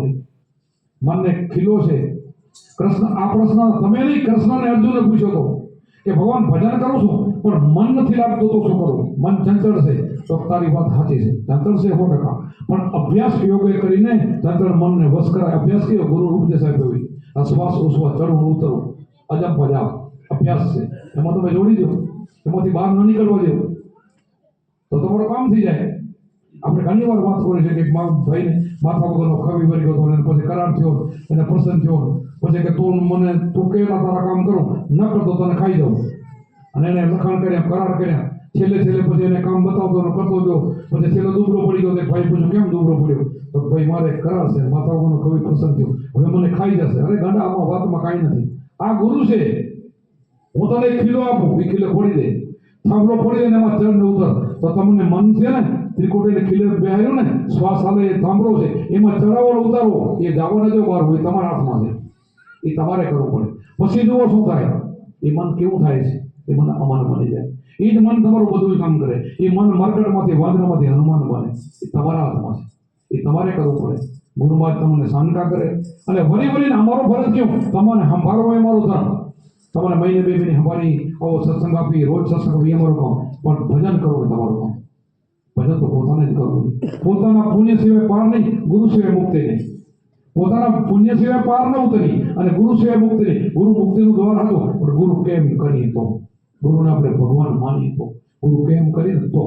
મનને ખીલો છે કૃષ્ણ. આ પ્રશ્ન તમે નહીં કૃષ્ણને અર્જુને પૂછ્યો હતો કે ભગવાન ભજન કરું છું પણ મન નથી લાગતું તો શું કરું? મન ચંચળ છે તો તારી વાત સાચી છે, ચંચળ છે 100%. પણ અભ્યાસ યોગ કરીને ચંચળ મનને વશ કરાય. અભ્યાસ કયો? ગુરુ ઉપદેશ આપ્યો હોય. આ શ્વાસ ઉશ્વાસ ચડવું ઉતરવું અજબ ભજાવ અભ્યાસ છે. એમાં તમે જોડી દો, એમાંથી બહાર ન નીકળવા દેવું તો તમારું કામ થઈ જાય. આપણે ઘણી વાર વાત કરી છે કે ભાઈને માથા વગરનો કવિ વળી ગયો અને પછી કરાર થયો એને પ્રસન્ન થયો પછી કે તું કેવા તારા કામ કરું ન કરતો તને ખાઈ જાઉં અને એને લખાણ કર્યા કરાર કર્યા છેલ્લે પછી એને કામ બતાવતો અને કરતો ગયો પછી છેલ્લે દુબળો પડી ગયો. ભાઈ પૂછ્યું કેમ દુબળો પડ્યો? તો ભાઈ મારે કરાર છે, માથા વગરનો કવિ પ્રસન્ન થયો, હવે મને ખાઈ જશે. અરે ગાંડા, આમાં વાતમાં કાંઈ નથી. આ ગુરુ છે. હું તને એક કિલો આપું, એ કિલો ફોડી દે, થાંભલો ફોડી દે ને એમાં ચડ ને ઉતર તો તમને મન છે ને ત્રિકોટીને ખીલે બેહાર્યું ને શ્વાસ હાલે એ થાંભલો છે એમાં ચડાવો ઉતારવો એ જાવને જો બહાર હોય તમારા હાથમાં છે. એ તમારે કરવું પડે. પછી જુઓ શું થાય. એ મન કેવું થાય છે? એ મન અમાન બની જાય. એ જ મન તમારું બધું કામ કરે. એ મન મરકટમાંથી વાંદરામાંથી હનુમાન બને. એ તમારા હાથમાં છે. એ તમારે કરવું પડે. ગુરુમાં તમને શાનકા કરે અને વળી અમારો ફરજ કેવું? તમને સંભાળવો એ મારું ધર્મ. તમારે મહિને 2 મહિને સંભાળી આવો સત્સંગ આપી, રોજ સત્સંગ આપી, અમારું કામ. પણ ભજન કરવું એ તમારું કામ. ભજન તો પોતાને જ કરવું. પોતાના પુણ્ય સિવાય પાર નહીં, ગુરુ સિવાય મુક્તિ નહીં. પોતાના પુણ્ય સિવાય પાર ન ઉતરી અને ગુરુ સિવાય મુક્તિ નહીં. ગુરુ મુક્તિનું દ્વાર હતું પણ ગુરુ કેમ કરીએ તો? ગુરુને આપણે ભગવાન માનીએ તો? ગુરુ કેમ કરીને તો?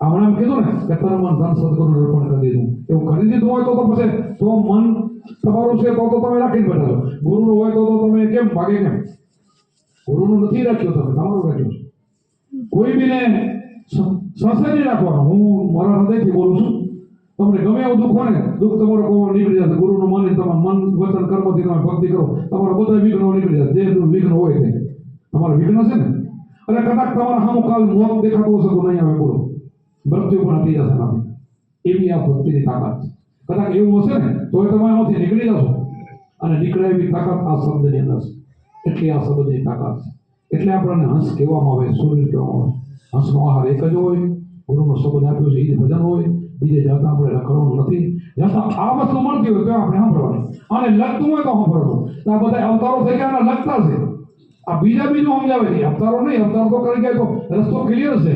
હમણાં કીધું ને કે તન મન ધન સદગુરુને અર્પણ કરી દીધું. એવું કરી દીધું હોય તો પછી તો મન તમારું છે તો તમે રાખીને બેઠા છો. ગુરુનું હોય તો તમે કેમ ભાગે કેમ? ગુરુનું નથી રાખ્યું, તમે તમારું રાખ્યું. કોઈ બીને સંશય નહીં રાખવાનો. હું મારા હૃદયથી બોલું છું. તમને ગમે એવું દુઃખ હોય ને, દુઃખ તમારો કોઈ નીકળી જશે. ગુરુનું માની તમારું મન વચન કર્મથી તમે ભક્તિ કરો, તમારા બધા વિઘ્નો નીકળી જશે. જે વિઘ્ન હોય તે તમારા વિઘ્ન છે ને. અને કદાચ તમારા સામું કાલ મોત દેખાતું હશે તો નહીં આવે, બોલો મૃત્યુ પણ હતી જશે નથી. એવી આ ભક્તિની તાકાત છે. કદાચ એવું હશે ને તો એ તમે આમાંથી નીકળી જશો અને નીકળે એવી તાકાત આ શબ્દની અંદર છે. એટલી આ શબ્દની તાકાત છે. એટલે આપણને હંસ કહેવામાં આવે, સૂર્ય કહેવામાં આવે. હંસનો આહાર એક જ હોય. ગુરુનો શબ્દ આપ્યો છે એ જ ભજન હોય. બીજે જાતા આપણે રખડવાનું નથી. જાતા આ વસ્તુ મળતી હોય તો આપણે સાંભળવાની, અને લગતું હોય તો સાંભળવાનું. આ બધા અવતારો થઈ ગયા અને લગતા છે. આ બીજું સમજાવે છે. અવતારો નહીં, અવતાર તો કરી ગયા તો રસ્તો ક્લિયર છે.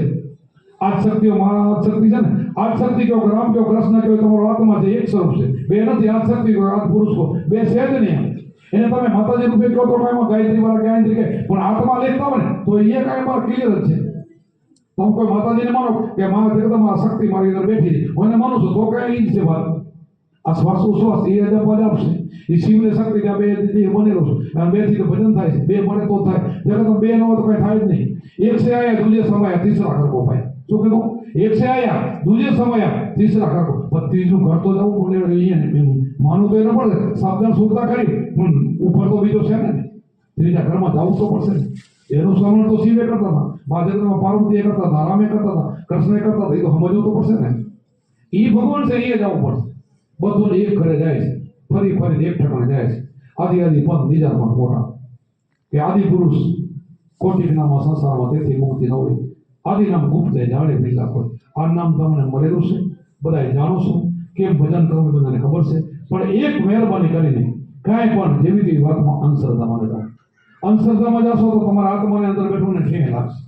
આજ શક્તિઓમાં આજ શક્તિ છે ને, આજ શક્તિ કહો કે રામ કહો કૃષ્ણ કહો તમારો આત્મા છે, એક સ્વરૂપ છે. બે નથી. આજ શક્તિ કહો આજ પુરુષ કહો, બે છે જ નહીં. એને તમે માતાજી રૂપે કહો તો એમાં ગાયત્રી વાળા ગાયત્રી કહે, પણ આત્મા લેખતા હોય ને તો એ કાંઈ માર ક્લિયર જ છે. તમે કોઈ માતાજીને માનો કે મા જગદંબા શક્તિ મારી અંદર બેઠી છે, હું એને માનું છું તો કઈ જ છે વાત. આ શ્વાસ ઉશ્વાસ એ અજબ આપશે. એ શિવને શક્તિ ત્યાં બે દેહ બનેલો છે અને બે થી તો ભજન થાય છે. બે મળે તો થાય. જગત બે ન હોય તો કઈ થાય જ નહીં. એક છે આયા દૂજે સમાયા તીસરા ઘર કો ભાઈ. શું કીધું? એક છે આયા દૂજે સમાયા તીસરા ઘર કો. પણ ત્રીજું ઘર તો જવું બોલે અહીંયા માનું તો એ ન પડે. સાવધાન સુખતા કરી પણ ઉપર તો બીજો છે ને. ત્રીજા ઘરમાં જવું તો પડશે ને. એનું શ્રવણ તો શિવે કરતા હતા, મહાદેવમાં પાર્વતી કરતા હતા, રામે કરતા હતા, કૃષ્ણ કરતા હતા. એ તો સમજવું તો પડશે ને. એ ભગવાન છે, એ જવું પડશે. બધું એક ઘરે જાય છે, ફરી એક ઠકાણે જાય છે. આદિ પદ નિજારમાં મોટા કે આદિ પુરુષ કોટિક નામમાં સંસારમાં તેથી મુક્તિ ન હોય. આદિ નામ ગુપ્ત જાણે બીજા કોઈ. આ નામ તમને મળેલું છે, બધા જાણો છો. કેમ ભજન કરવું બધાને ખબર છે. પણ એક મહેરબાની કરીને કાંઈ પણ જેવી તેવી વાતમાં અંધશ્રદ્ધામાં ન જાઓ. અંધશ્રદ્ધામાં જશો તો તમારા આત્માની અંદર બેઠું ને ઠેંગ લાગશે.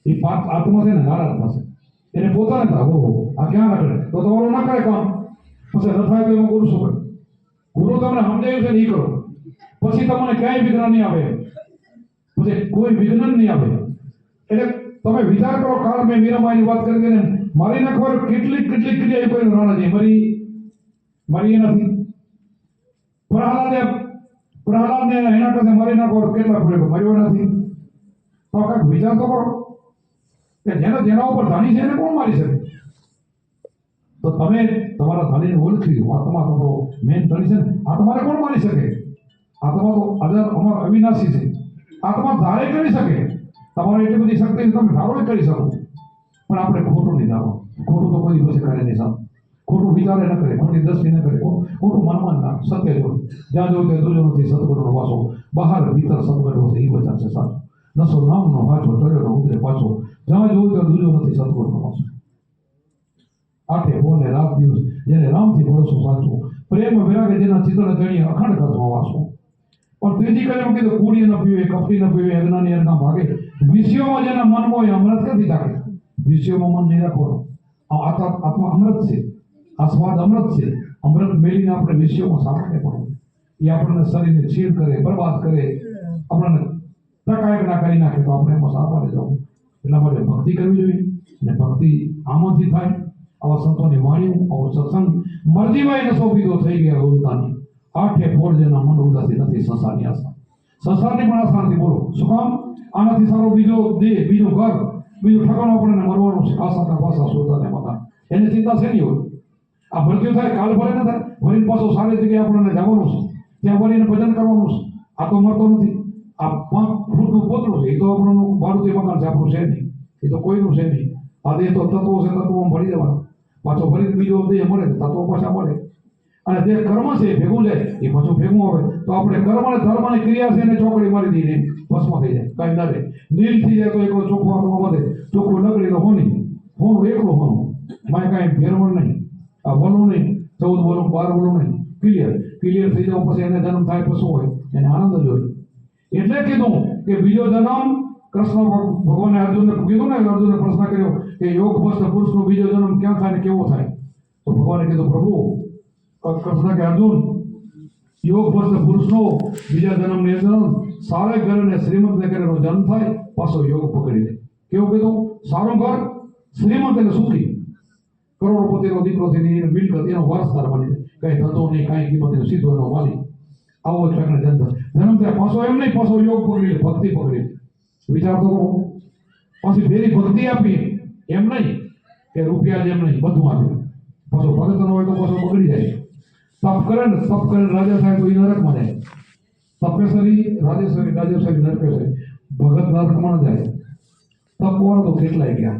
એ આત્મા છે ને નારાજ થશે. એને પોતાને થાય ઓહો આ ક્યાં રખડે તો તમારું ના કરે કામ. પછી ન થાય તો એમાં ગુરુ શું કરે? ગુરુ તમને સમજાયું છે ને એ કરો. પછી તમને ક્યાંય વિઘ્ન નહીં આવે. પછી કોઈ વિઘ્ન નહીં આવે. એટલે તમે વિચાર કરો. કાલ મેં મીરાબાઈની વાત કરી ને મારી નાખવા કેટલી ક્રિયા કોઈ રાણાજી મારી એ નથી. પ્રહલાદને એના કરતા મારી નાખો કેટલા પ્રયોગો માર્યો નથી. તો કાંઈક વિચાર તો કરો કે જેના ઉપર ધાની છે એને કોણ મારી શકે? તો તમે તમારા ધાનીને ઓળખી લો. આત્મા તમારો મેન ધણી છે ને, આ તમારે કોણ મારી શકે? આત્મા તો અમારો અવિનાશી છે. આત્મા ધારે કરી શકે. તમારે એટલી બધી શક્તિ તમે ધારો કરી શકો. પણ આપણે ખોટું નહીં ધારો. ખોટું તો કોઈ પછી કરે નહીં. સાહેબ ખોટું વિચારે ન કરે, ખોટી દ્રષ્ટિ ન કરે, ખોટું મનમાં ના. સત્ય જો જ્યાં જો ત્યાં દુજો નથી સદગુરુનો વાસો. બહાર ભીતર સદગુરુ છે એ વચન છે સાચું. નસો નામનો વાંચો ચડ્યો ઉતરે પાછો. જ્યાં જોયું ત્યાં દુજો નથી સદગુરુનો વાસો. આઠે બોલે રાત દિવસ જેને રામથી ભરોસો સાચો. પ્રેમ વિરાગે જેના ચિત્તને ચણીએ અખંડ કથમાં વાસો. પણ ત્રીજી કડીમાં કીધું કુડી ન પીવે, કપટી ન પીવે, અજ્ઞાની અજ્ઞા ભાગે. વિષયોમાં જેના મનમાં હોય અમૃત ક્યાંથી થાય? વિષયોમાં મન નહીં રાખવાનું. આત્મા અમૃત છે, આ સ્વાદ અમૃત છે. અમૃત મેળીને આપણે વિષયોમાં સાંભળે પડવું. એ આપણને શરીરને છીણ કરે, બરબાદ કરે, આપણને ટકાયકના કરી નાખે તો આપણે એમાં સાંભળે જવું. એટલા માટે ભક્તિ કરવી જોઈએ. અને ભક્તિ આમાંથી થાય. આવા સંતોની વાણીઓ, આવો સત્સંગ. મરજીભાઈ નશો પીધો થઈ ગયા રોજતાની. આઠે ફોડ જેના મન ઉદાસી નથી સંસારની આશા. સંસારની પણ આશા નથી. બોલો શું કામ? આનાથી સારો બીજો દેહ, બીજું ઘર, બીજું ઠકાણું આપણને મરવાનું છે. આશા પાસા શોધતા ને મકાન. એની ચિંતા છે નહીં હોય. આ મૃત્યુ થાય કાલ ભલે ન થાય, ફરીને પાછો સારી જગ્યાએ આપણને જવાનું છે, ત્યાં ફરીને ભજન કરવાનું છે. આ તો મરતો નથી. આ 5 ફૂટનું પોતળું છે. એ તો આપણું મારુતિ મકાન છે, આપણું છે નહીં. એ તો કોઈનું છે નહીં. આ દેહ તો તત્વો છે, તત્વોમાં ભળી દેવાનું. પાછો ફરીને બીજો દેહ મળે, તત્વો પાછા મળે. અને જે કર્મ છે એ ભેગું જાય, એ પાછું ભેગું આવે. તો આપણે કર્મ અને ધર્મની ક્રિયા છે એને ચોકડી મારી દઈને ભસ્મ થઈ જાય, કાંઈ ના રહે. નીલ થઈ જાય તો એકલો ચોખ્ખો આત્મા વધે. ચોખ્ખું નકળી તો હોની, હોનું એકલો હોનું, માય કાંઈ ફેરવણ નહીં. આ બોલું નહીં, 14 બોલું, 12 બોલું નહીં, ક્લિયર થઈ જાવ. પછી એને જન્મ થાય પછી હોય એને આનંદ જ હોય. એટલે કીધું કે બીજો જન્મ કૃષ્ણ ભગવાને અર્જુનને કીધું ને, અર્જુનને પ્રશ્ન કર્યો કે યોગભ્રષ્ટ પુરુષનો બીજો જન્મ ક્યાં થાય ને કેવો થાય? તો ભગવાને કીધું પ્રભુ, કૃષ્ણ કે અર્જુન, યોગભ્રષ્ટ પુરુષનો બીજા જન્મની અંદર સારા ઘર અને શ્રીમંત ને ઘરેનો જન્મ થાય, પાછો યોગ પકડી લે. કેવું કીધું? સારું ઘર, શ્રીમંત એટલે સુખી, કરોડપતિનો દીકરો થઈને મિલકત એનો વારસદાર બની જાય, કઈ ધંધો નહીં, કાંઈ કિંમત નહીં, સીધો એનો માલિક. આવો એક જન્મ થાય. પાછો એમ નહીં, પાછો યોગ પકડી લે, ભક્તિ પકડી લે. વિચાર તો કરો. પછી ફેરી ભક્તિ આપી, એમ નહીં કે રૂપિયા જ એમ નહીં, બધું આપ્યું. પાછો ભગત હોય તો પાછો બગડી જાય. તપ કરે ને, તપ કરે રાજા થાય તો એ નરકમાં જાય. તપેશ્વરી રાજેશ્વરી, રાજેશ્વરી નરકેશ્વરી, ભગત નરકમાં જાય. તપ વાળા તો કેટલાય ગયા.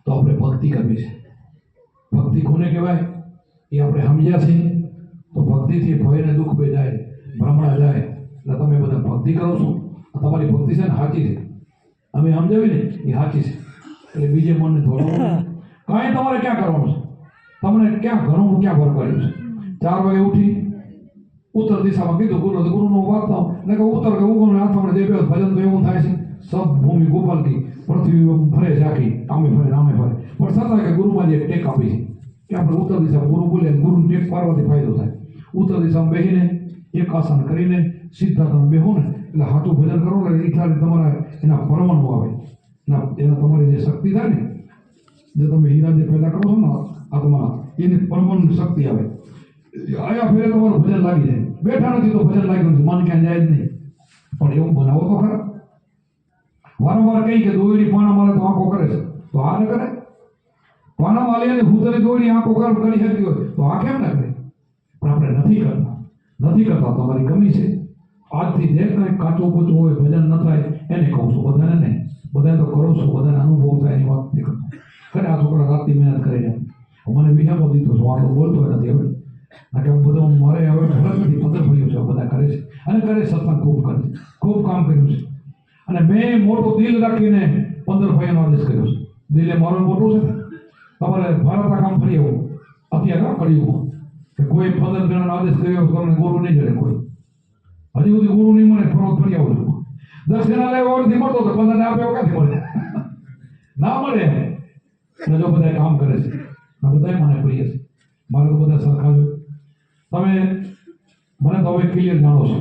તો આપણે ભક્તિ કરવી છે. ભક્તિ કોને કહેવાય એ આપણે સમજ્યા છીએ. તો ભક્તિથી ભય ને દુઃખ બે જાય, ભ્રમણા જાય. એટલે તમે બધા ભક્તિ કરો છો, તમારી ભક્તિ છે ને સાચી છે. અમે સમજાવી ને એ સાચી છે. એટલે બીજે મનને ધોળવાનું કાંઈ તમારે ક્યાં કરવાનું છે? તમને ક્યાં ઘણું ક્યાં ભર કર્યું છે? 4 વાગે ઉઠી ઉત્તર દિશામાં કીધું ગુરુ, ગુરુનો વાર્તા ને કે ઉત્તર કે ઉગમ હાથમાં જે બે ભજન તો એવું થાય છે. સબ ભૂમિ ગોપાલ કી, પૃથ્વી ફરે છે આખી, આમે ફરે આમે ફરે. પણ છતાં કે ગુરુમાં જે ટેક આપી છે કે આપણે ઉત્તર દિશામાં ગુરુ બોલે, ગુરુને ટેક પાડવાથી ફાયદો થાય. ઉત્તર દિશામાં બેસીને એક આસન કરીને સીધા તમે બેહો ને એટલે હાથું ભજન કરો ને ઈઠાડી તમારા એના પરમાણુ આવે. એના તમારી જે શક્તિ થાય ને, જે તમે હીરા જે પેદા કરો છો ને આત્મા, એની પરમાણુ શક્તિ આવે. આયા ફેરે તમારું ભજન લાગી જાય. બેઠા નથી તો ભજન લાગ્યું નથી, મન ક્યાં જાય જ નહીં. પણ એવું બનાવો તો ખરા. વારંવાર કહી કે દોયડી પાણા મારે તો આંખો કરે છે, તો આ ન કરે. પાણા માલી અને ભૂતરી દોયડી આંખો કરી શકતી હોય તો આ કેમ ના કરે? પણ આપણે નથી કરતા. તમારી કમી છે. આજથી જે કંઈ કાચું પૂચું હોય, ભજન ન થાય એને કહું છું, બધાને નહીં. બધા તો કરો છો, બધાને અનુભવ થાય એની વાત નથી કરતો. ખરે આ છોકરા રાતની મહેનત કરી જાય. મને વિચારવો દીધો છું, આટલું બોલતો નથી હવે. કે બધું મારે હવે ફરક નથી, પદર ભર્યું છે, બધા કરે છે અને કરે. સત્સંગ ખૂબ કરે છે, ખૂબ કામ કર્યું છે. અને મેં મોટું દિલ રાખીને 15 ભાઈનો આદેશ કર્યો છે. દિલ એ મારું મોટું છે ને. તમારે ભારત કામ ફરી આવું અત્યારે કર્યું કે કોઈ 15 જણાનો આદેશ કર્યો તો તમને ગુરુ નહીં જડે. કોઈ હજી સુધી ગુરુ નહીં મળે, ફરી આવું છું. 10 જણા લેવા નથી મળતો તો 15 ને આપ્યો ક્યાંથી મળે? ના મળે. એટલે જો બધા કામ કરે છે, બધા મને પ્રિય છે. મારે તો બધા સરખા છે. તમે મને તો હવે ક્લિયર જાણો છો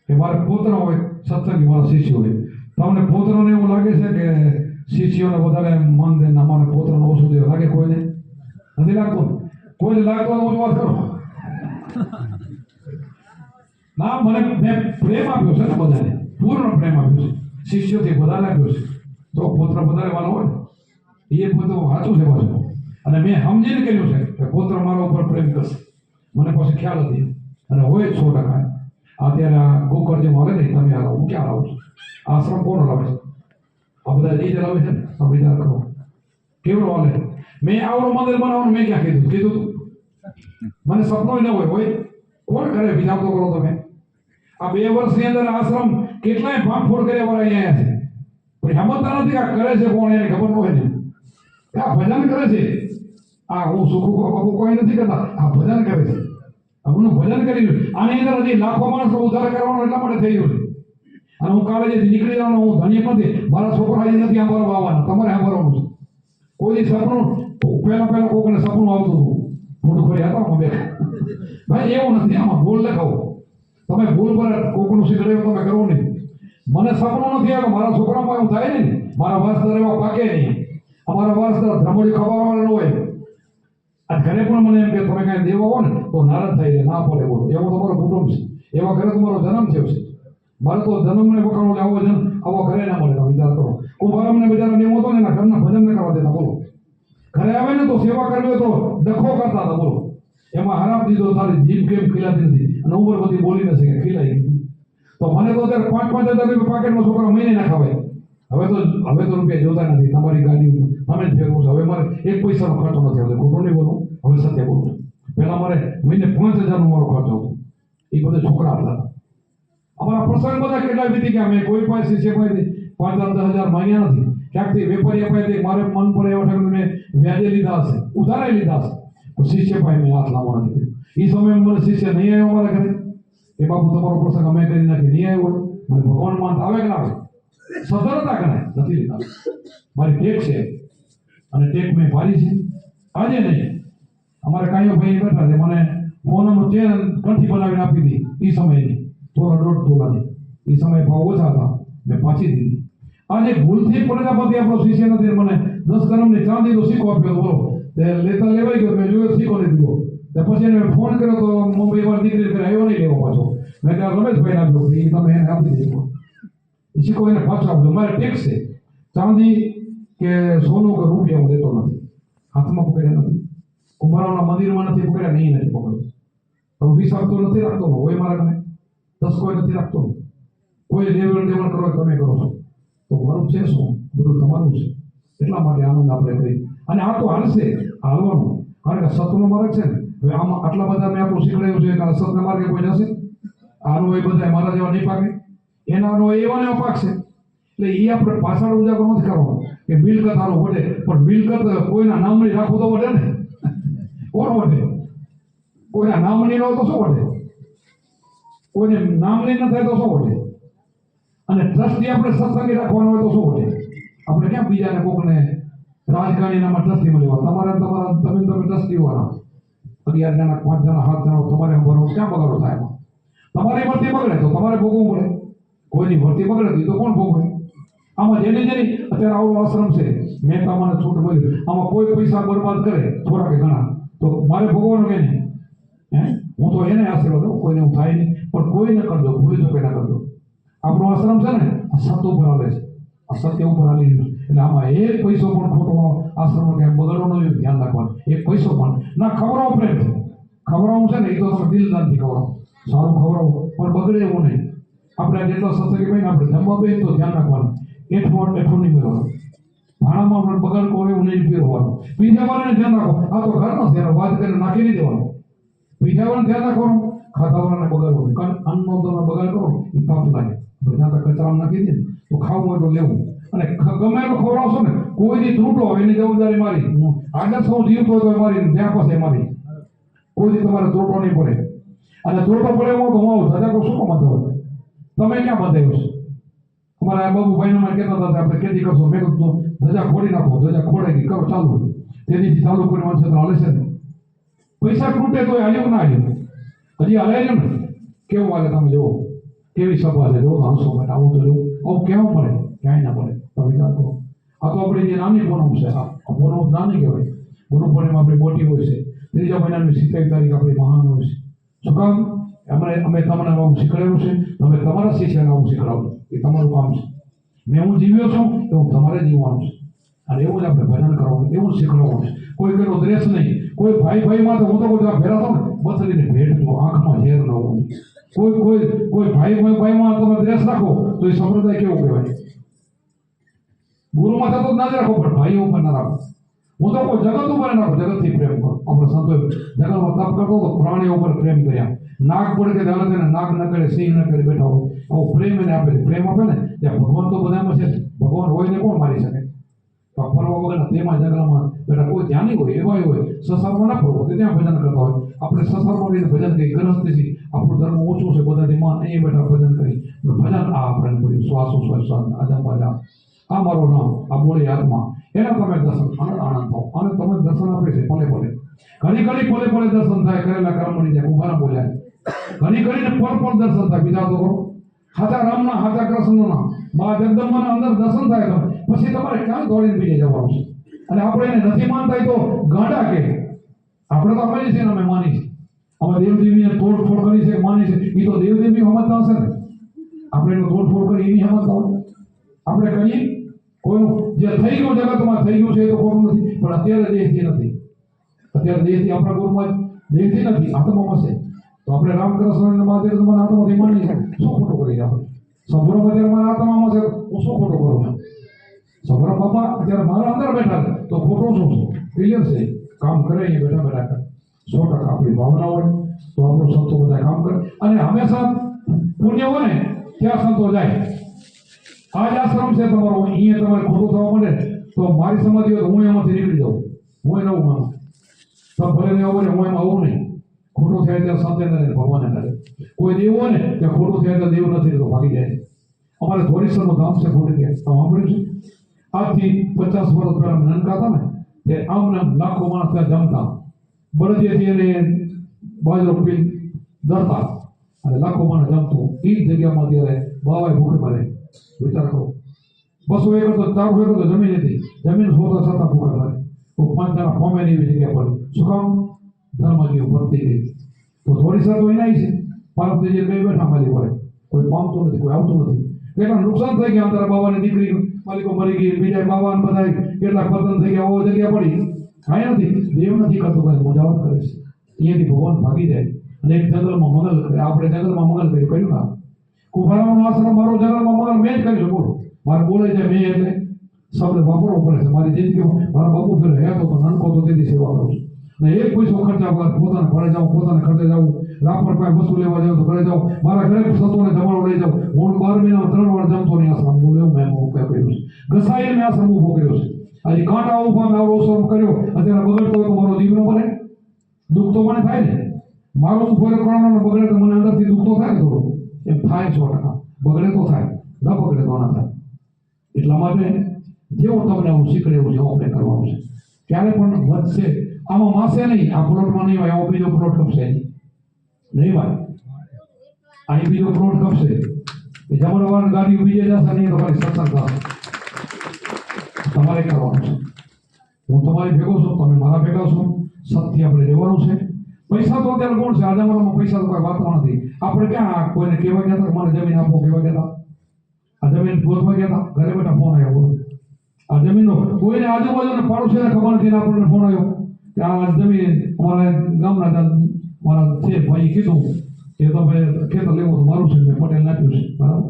કે મારે પોતરા હોય, સત્સંગી મારા શિષ્ય હોય. તમને પોતરાને એવું લાગે છે કે શિષ્યોને વધારે મન દે, અમારે પોતરાને ઓછું દે લાગે? કોઈને નથી લાગતું. કોઈને લાગતો હું વાત કરું ના. મને મેં પ્રેમ આપ્યો છે ને બધાને, પૂર્ણ પ્રેમ આપ્યો છે. શિષ્યોથી વધારે આપ્યો છે. તો પોતરા વધારે વાળો હોય એ બધું સાચું છે પાછું. અને મેં સમજીને કર્યું છે કે પોતરા મારા ઉપર પ્રેમ કરશે. મને પછી ખ્યાલ હતી અને હોય 100%. અત્યારે આ ગોકર્જમાં આવે ને, તમે આવો, હું ક્યાં આવું છું? આશ્રમ કોણ લાવે છે? આ બધા લઈ ચલાવે છે ને. આ વિચાર કરો કેવડો હાલે. મેં આવડું મંદિર બનાવવાનું મેં ક્યાં કીધું તું? મને સપનો ન હોય કોણ કરે? વિચાર તો કરો તમે. આ 2 વર્ષની અંદર આશ્રમ કેટલાય ભાંગફોડ કર્યા વાળા અહીંયા છે, પણ સમજતા નથી આ કરે છે કોણ, એને ખબર ન હોય ને. આ ભજન કરે છે, આ હું સુખું બાપુ કોઈ નથી કરતા, આ ભજન કરે છે. હું ભજન કરી રહ્યું. આની અંદર હજી લાખો માણસો ઉદ્ધાર કરવાનો એટલા માટે થઈ રહ્યું છે. અને હું કાલેજથી નીકળી જવાનો, હું ધન્ય નથી, મારા છોકરા હજી નથી સાંભળવા આવવાના, તમારે સાંભળવાનું છે. કોઈ સપનું પહેલા કોઈને સપનું આવતું હતું, મોટું ફરી હતા બે ભાઈ, એવું નથી. આમાં ભૂલ લખાવો, તમે ભૂલ પર કોકનું શીખડાયું તમે કરવો નહીં. મને સપનું નથી આવ્યું, મારા છોકરામાં એવું થાય નહીં, મારા વારસદાર એવા પાકે નહીં, અમારા વારસદાર ધમોડી ખબર ન હોય. આ ઘરે પણ મને એમ કે તમે કાંઈ દેવા હો ને તો નારાજ થાય છે, ના પડે બોલો, એવો તમારો કુટુંબ છે, એવા ઘરે તમારો જન્મ થયો છે. મારે તો જન્મને પકડો આવો જન્મ આવો ઘરે ના મળે. વિચાર કરો, કુંભારમને બિચારા દેવો હતો ને એના ઘરના ભજન ન કરવા દેતા. બોલો, ઘરે આવે ને તો સેવા કરવી તો ડખો કરતા હતા. બોલો, એમાં હરામ દીધો, તારી જીભ કેમ ખીલાતી નથી, અને ઉંમર બધી બોલી ન શકે, ખીલાઈ ગઈ. તો મને તો અત્યારે 5,000 રૂપિયા પાકેટમાં છોકરા મહિને ના ખાવે. હવે તો રૂપિયા જોતા નથી, તમારી ગાડી તમે જ ફેરવો છો. હવે મારે એક પૈસાનો ખર્ચો નથી આવતો, ખોટો નહીં બોલું, હવે સત્ય બોલું. પહેલા મારે મહિને 5,000 નો મારો ખર્ચો હતો, એ બધા છોકરા હતા. અમારા પ્રસંગ બધા કેટલા વીતી ગયા, મેં કોઈ પાસે છે કોઈ 5,000 માંગ્યા નથી. ક્યાંકથી વેપારી અપાય મારે મન પડે એવા ઠેકાણે મેં વ્યાજે લીધા હશે, ઉધારે લીધા હશે, તો શિષ્ય પાસે મેં હાથ લાવવા નથી કર્યો. એ સમયે મને શિષ્ય નહીં આવ્યો અમારા ઘરે, એ બાપુ તમારો પ્રસંગ અમે કરી નાખી, નહીં આવ્યો, મને ભગવાન માનતા આવે કે ના આવે, સધરતા ગણાય, નથી લીધા. મારી ટેક છે અને ટેક મેં ભારી છે. આજે નહીં, અમારે કાંઈઓ ભાઈ બેઠા છે, મને ફોનનું ચેન કંઠી બનાવીને આપી હતી. એ સમયની થોડા 1.5 તોલાની, એ સમયે ભાવ ઓછા હતા, મેં પાછી દીધી. આજે ભૂલથી પ્રજાપતિ આપણો શિષ્ય નથી, મને 10 ગ્રામની ચાંદીનો સિક્કો આપ્યો. બોલો, તે લેતા લેવાઈ ગયો, મેં જોયો સિક્કો નહીં દીધો. પછી એને ફોન કર્યો તો મુંબઈ વાર નીકળી કરે, આવ્યો નહીં લેવા પાછો. મેં ત્યાં રમેશભાઈ આપ્યો, એ તમે એને આપી દીધો, એ સિક્કો એને પાછો આપજો. મારે ટેક્સ છે, ચાંદી કે સોનું કે રૂપિયા હું લેતો નથી, હાથમાં પકડ્યા નથી, કુંભારોના મંદિરમાં નથી પકડ્યા, નહીં નથી પકડ્યો. હવે હિસાબ તો નથી રાખતો, હોય મારા ઘરે 10 કોઈ નથી રાખતો, કોઈ દેવણ કરો તમે કરો છો, તો મારું છે શું, બધું તમારું છે. એટલા માટે આનંદ આપણે કરી, અને આ તો હાલશે, હાલવાનું, કારણ કે સતનો માર્ગ છે ને. હવે આમાં આટલા બધા મેં આપણું શીખડાયું છે કે સતના માર્ગે કોઈ જશે, આનો એ બધા મારા જેવા નહીં પાકે, એનાનો એવા ને પાકશે. એટલે એ આપણે પાછળ ઉજાગર નથી કરવાનો કે મિલકત આનો વઢે, પણ મિલકત કોઈના નામની રાખવું તો વઢે ને. કોણ વઢે? કોઈના નામની ન હોય તો શું વઢે? કોઈને નામની ન થાય તો શું વઢે? અને ટ્રસ્ટી આપણે સત્સંગી રાખવાનો હોય તો શું વઢે? આપણે ક્યાં બીજાને કોકને રાજકારણીનામાં ટ્રસ્ટી મળ્યો, તમે ટ્રસ્ટી હોવાના 11 જણા 5 જણા 7 જણા તમારે ભરવું, ક્યાં બગાડો થાય? તમારી ભરતી બગડે તો તમારે ભોગવવું પડે, કોઈની ભરતી બગડે તો કોણ ભોગવે? આમાં જેની અત્યારે આવો આશ્રમ છે, મેં તમને છૂટ મળ્યું, આમાં કોઈ પૈસા બરબાદ કરે થોડા કે ઘણા તો મારે ભોગવવાનું કે નહીં? હું તો એને આશીર્વાદ દઉં, કોઈને હું થાય નહીં, પણ કોઈને કરજો, ભૂલી તો કઈ ના કરજો. આપણો આશ્રમ છે ને આ સત્ય ઉપર હાલે છે, આ સત્ય ઉપર હાલી રહ્યું છે. એટલે આમાં એક પૈસો પણ ખોટો આશ્રમ ક્યાંય બગડવાનો નહીં, ધ્યાન રાખવાનું. એક પૈસો પણ ના ખવડાવો, પ્રેમ ખવડાવવું છે ને, એ તો તમે દિલદારથી ખવડાવો, સારું ખવડાવો, પણ બગડે એવું નહીં. આપણે જેટલા સત્સંગી ભાઈ ને આપણે જમવા બે તો ધ્યાન રાખવાનું, એઠું નહીં મેળવવાનું, ભાણામાં આપણે બગાડ કોઈ એવું નહીં પીરવાનું. બીજા વાળાને ધ્યાન રાખો, આ તો ઘરનો ધ્યાન વાત કરીને નાખી નહીં દેવાનું. બીજા વાળાને ધ્યાન રાખવાનું, ખાતા વાળાને બગાડવાનું, કારણ અન્નનો તમે બગાડ કરો એ પાપ લાગે. જ્યાં તક કચરામાં નાખી દે તો ખાવું હોય તો લેવું, અને ગમે એટલું ખવડાવશો ને, કોઈની ત્રુટો એની જવાબદારી મારી. આગળ સૌ જીવતો હોય તો મારી, ત્યાં પાસે મારી, કોઈથી તમારે ત્રુટો નહીં પડે. અને ત્રુટો પડે એવો તો હું ધજા તો શું બંધાવો, તમે ક્યાં બંધાવ્યો છે? અમારા બાબુભાઈ મને કહેતા હતા આપણે ખેતી કરશો, મેં કીધું ધજા ખોડી નાખો, ધજા ખોડાઈ ગઈ, કરો ચાલુ. તેની ચાલુ કરી વાંચે તો હાલે છે ને, પૈસા તૂટે તો હાલ્યું ના હાલ્યું, હજી હાલે છે ને. કેવું હાલે તમે જુઓ, કેવી સભા છે, જો 500 માટે આવું તો જવું, આવું કેવું મળે? ક્યાંય ના પડે. તો વિચાર કરો, આ તો આપણી જે નાની પૂનમ છે, આ પૂનમ નાની કહેવાય. ગુરુ પૂર્ણિમા આપણી મોટી હોય છે, 3જા મહિનાની 27 તારીખ આપણી મહાન હોય છે. શું કામ? અમે તમને આવું શીખવાડ્યું છે, તમે તમારા શિષ્યને આવું શીખવાડો, એ તમારું કામ છે. મેં હું જીવ્યો છું એવું તમારે જીવવાનું છે, અને એવું જ આપણે ભજન કરવાનું, એવું શીખવાડવાનું છે. કોઈ પેલો દ્રેસ નહીં, કોઈ ભાઈમાં તો હું તો કોઈ ભેરા થાવ ને બથરીને ભેટ તો આંખમાં ઝેર ન હોવું. કોઈ ભાઈમાં તમે દ્રેસ રાખો તો એ સંપ્રદાય કેવું કહેવાય? ગુરુમાં થતો ના જ રાખો, પણ ભાઈઓ ઉપર ના રાખો. હું તો કોઈ જગત ઉપર નાખો, જગતથી પ્રેમ કરો. આપણે સંતો જગતમાં તપ કરતો તો પ્રાણીઓ ઉપર પ્રેમ કર્યા. નાગ પડે કે દાદા તેને નાગ ન કરે, સિંહ ન કરે, બેઠા હોય આવો પ્રેમ એને આપે છે. પ્રેમ આપે ને ત્યાં ભગવાન તો બધામાં છે. ભગવાન હોય ને કોણ મારી શકે? ફરવા વગરના તેમાં જંગલમાં બેઠા કોઈ ધ્યાની હોય, એવા હોય સસરમાં ના પડવું હોય ત્યાં ભજન કરતા હોય. આપણે સસરમાં રહીને ભજન કરી ગ્રહસ્થથી આપણું ધર્મ ઓછું છે બધાથી માન એ બેઠા ભજન કરી ભજન આ આપણે કર્યું શ્વાસોશ્વાસ આજા બાજા આ મારો નામ આ બોલે આત્મા એના તમે દર્શન આનંદ થાવ અને તમે દર્શન આપે છે ભલે ભલે ઘણી ભલે દર્શન થાય કરેલા કર્મ મળી જાય ઉભારા બોલ્યા ઘણી કરીને પણ દર્શન થાય બીજા તો કરો હાથા રામના હાથા કૃષ્ણના મા જગદંબાના અંદર દર્શન થાય તો પછી તમારે ક્યાં દોડીને બીજે જવાનું છે. અને આપણે એને નથી માનતા તો ગાંડા કે આપણે તો માની છે ને અમે માની છે અમે દેવદેવીને તોડફોડ કરી છે માની છે એ તો દેવદેવી સમજતા હશે ને આપણે એનો તોડફોડ કરી એની સમજતા હોય આપણે કહીએ કોઈનું જે થઈ ગયું જગતમાં થઈ ગયું છે એ તો ખોટું નથી પણ અત્યારે દેહથી નથી અત્યારે દેહથી આપણા ગુરુમાં દેહથી નથી આત્મામાં છે તો આપણે રામકૃષ્ણ અને મહાદેવ તમારા આત્માથી માની છે શું ખોટું કરી આપણે સભરો અત્યારે મારા આત્મામાં છે હું શું ખોટું કરું છું સભરો બાપા અત્યારે મારા અંદર બેઠા છે તો ખોટું શું છે ક્લિયર છે કામ કરે એ બેઠા કરે 100% આપણી ભાવના હોય તો આપણો સંતો બધા કામ કરે અને હંમેશા પુણ્ય હોય ને ત્યાં સંતો જાય. આ જ આશ્રમ છે તમારો અહીંયા તમારે ખોટું થવા મળે તો મારી સમાધિ હોય તો હું એમાંથી નીકળી જાઉં હું એ નવું માનું તો ભલે ને આવું ને હું એમાં આવું નહીં ખોટું થાય ત્યારે સંતે નથી ભગવાને કરે કોઈ દેવ હોય ને ત્યાં ખોટું થાય ત્યારે દેવ નથી તો ભાગી જાય. અમારે ધોળેશ્વરનું ધામ છે ખોટું કે સાંભળ્યું છે આજથી 50 વર્ષ પહેલા નનકા હતા ને તે આમ લાખો માણસ ત્યાં જમતા બળદિયાથી એને બાજરો પી દરતા અને લાખો માણસ જમતું એ જગ્યામાં અત્યારે બાવાએ ભૂખે મરે વિચાર કરો 200 એકર તો 400 એકર તો જમીન હતી જમીન શોધવા છતાં ભૂખે મરે તો 5 જણા ફોમે એવી જગ્યા પડી શું કામ ધર્મ જેવું ભક્તિ ગઈ તો થોડી તો એના છે પાર્વતી જે કઈ બેઠા માલી પડે કોઈ પામતું નથી કોઈ આવતું નથી કેટલા નુકસાન થઈ ગયા તારા બાવાની દીકરી માલિકો મરી ગઈ બીજા બાવાને બધા કેટલા પતન થઈ ગયા ઓ જગ્યા પડી કાંઈ નથી દેવ નથી કરતો કાંઈ મોજાવટ કરે છે અહીંયાથી ભગવાન ભાગી જાય અને એક જંગલમાં મંગલ કરે આપણે જંગલમાં મંગલ કર્યું ના કુંભારાનો આશ્રમ મારો જંગલમાં મંગલ મેં જ કર્યું બોલો મારે બોલે છે મેં એટલે શબ્દ વાપરવો પડે છે મારી જિંદગીમાં મારા બાપુ ફેર હયાતો તો નાનકો તો તેથી સેવા કરું છું ને એક પૈસો ખર્ચા વગર પોતાને ઘરે જાઉં પોતાને ખર્ચે જાઉં રાપર પાસે વસ્તુ લેવા જાઉં તો ઘરે જાઉં મારા ઘરે સંતોને જમાડો લઈ જાઉં હું 12 મહિનામાં 3 વાર જમતો નહીં આશ્રમ બોલે એવું મેં કર્યું છે ઘસાઈને મેં આશ્રમ ઉભો કર્યો છે આજે કાંટા ઉભા મેં આવડો શ્રમ કર્યો અત્યારે બગડતો હોય તો મારો જીવ ન બને દુઃખ તો મને થાય ને મારો ઉપર કરવાનો બગડે તો મને અંદરથી દુઃખ તો થાય ને થોડું એમ થાય 100% બગડે તો થાય ન બગડે તો ના થાય એટલા માટે જેવું તમને હું શીખડે એવું છે આપણે કરવાનું છે ક્યારે પણ વધશે આમાં માસે નહીં આ પ્લોટમાં નહીં હોય આવો બીજો પ્લોટ કપશે નહીં ભાઈ અહીં બીજો પ્લોટ કપશે એ જમણવાર ગાડી બીજે જશે નહીં તો ખાલી સત્સંગ થશે તમારે કરવાનું છે હું તમારી ભેગો છું તમે મારા ભેગા છો સત્ય આપણે રહેવાનું છે પૈસા તો અત્યારે કોણ છે આ જમાનામાં પૈસા તો કોઈ વાતમાં નથી આપણે ક્યાં કોઈને કહેવા ગયા હતા મને જમીન આપો કહેવા ગયા હતા આ જમીન ગોતવા ગયા હતા ઘરે બેઠા ફોન આવ્યો બોલો આ જમીનનો કોઈને આજુબાજુને પાડોશીને ખબર નથી આપણને ફોન આવ્યો કે આ જમીન અમારા ગામના મારા છે ભાઈ કીધું કે તમે ખેતર લેવું તો મારું છે મેં પટેલ નાખ્યું છે બરાબર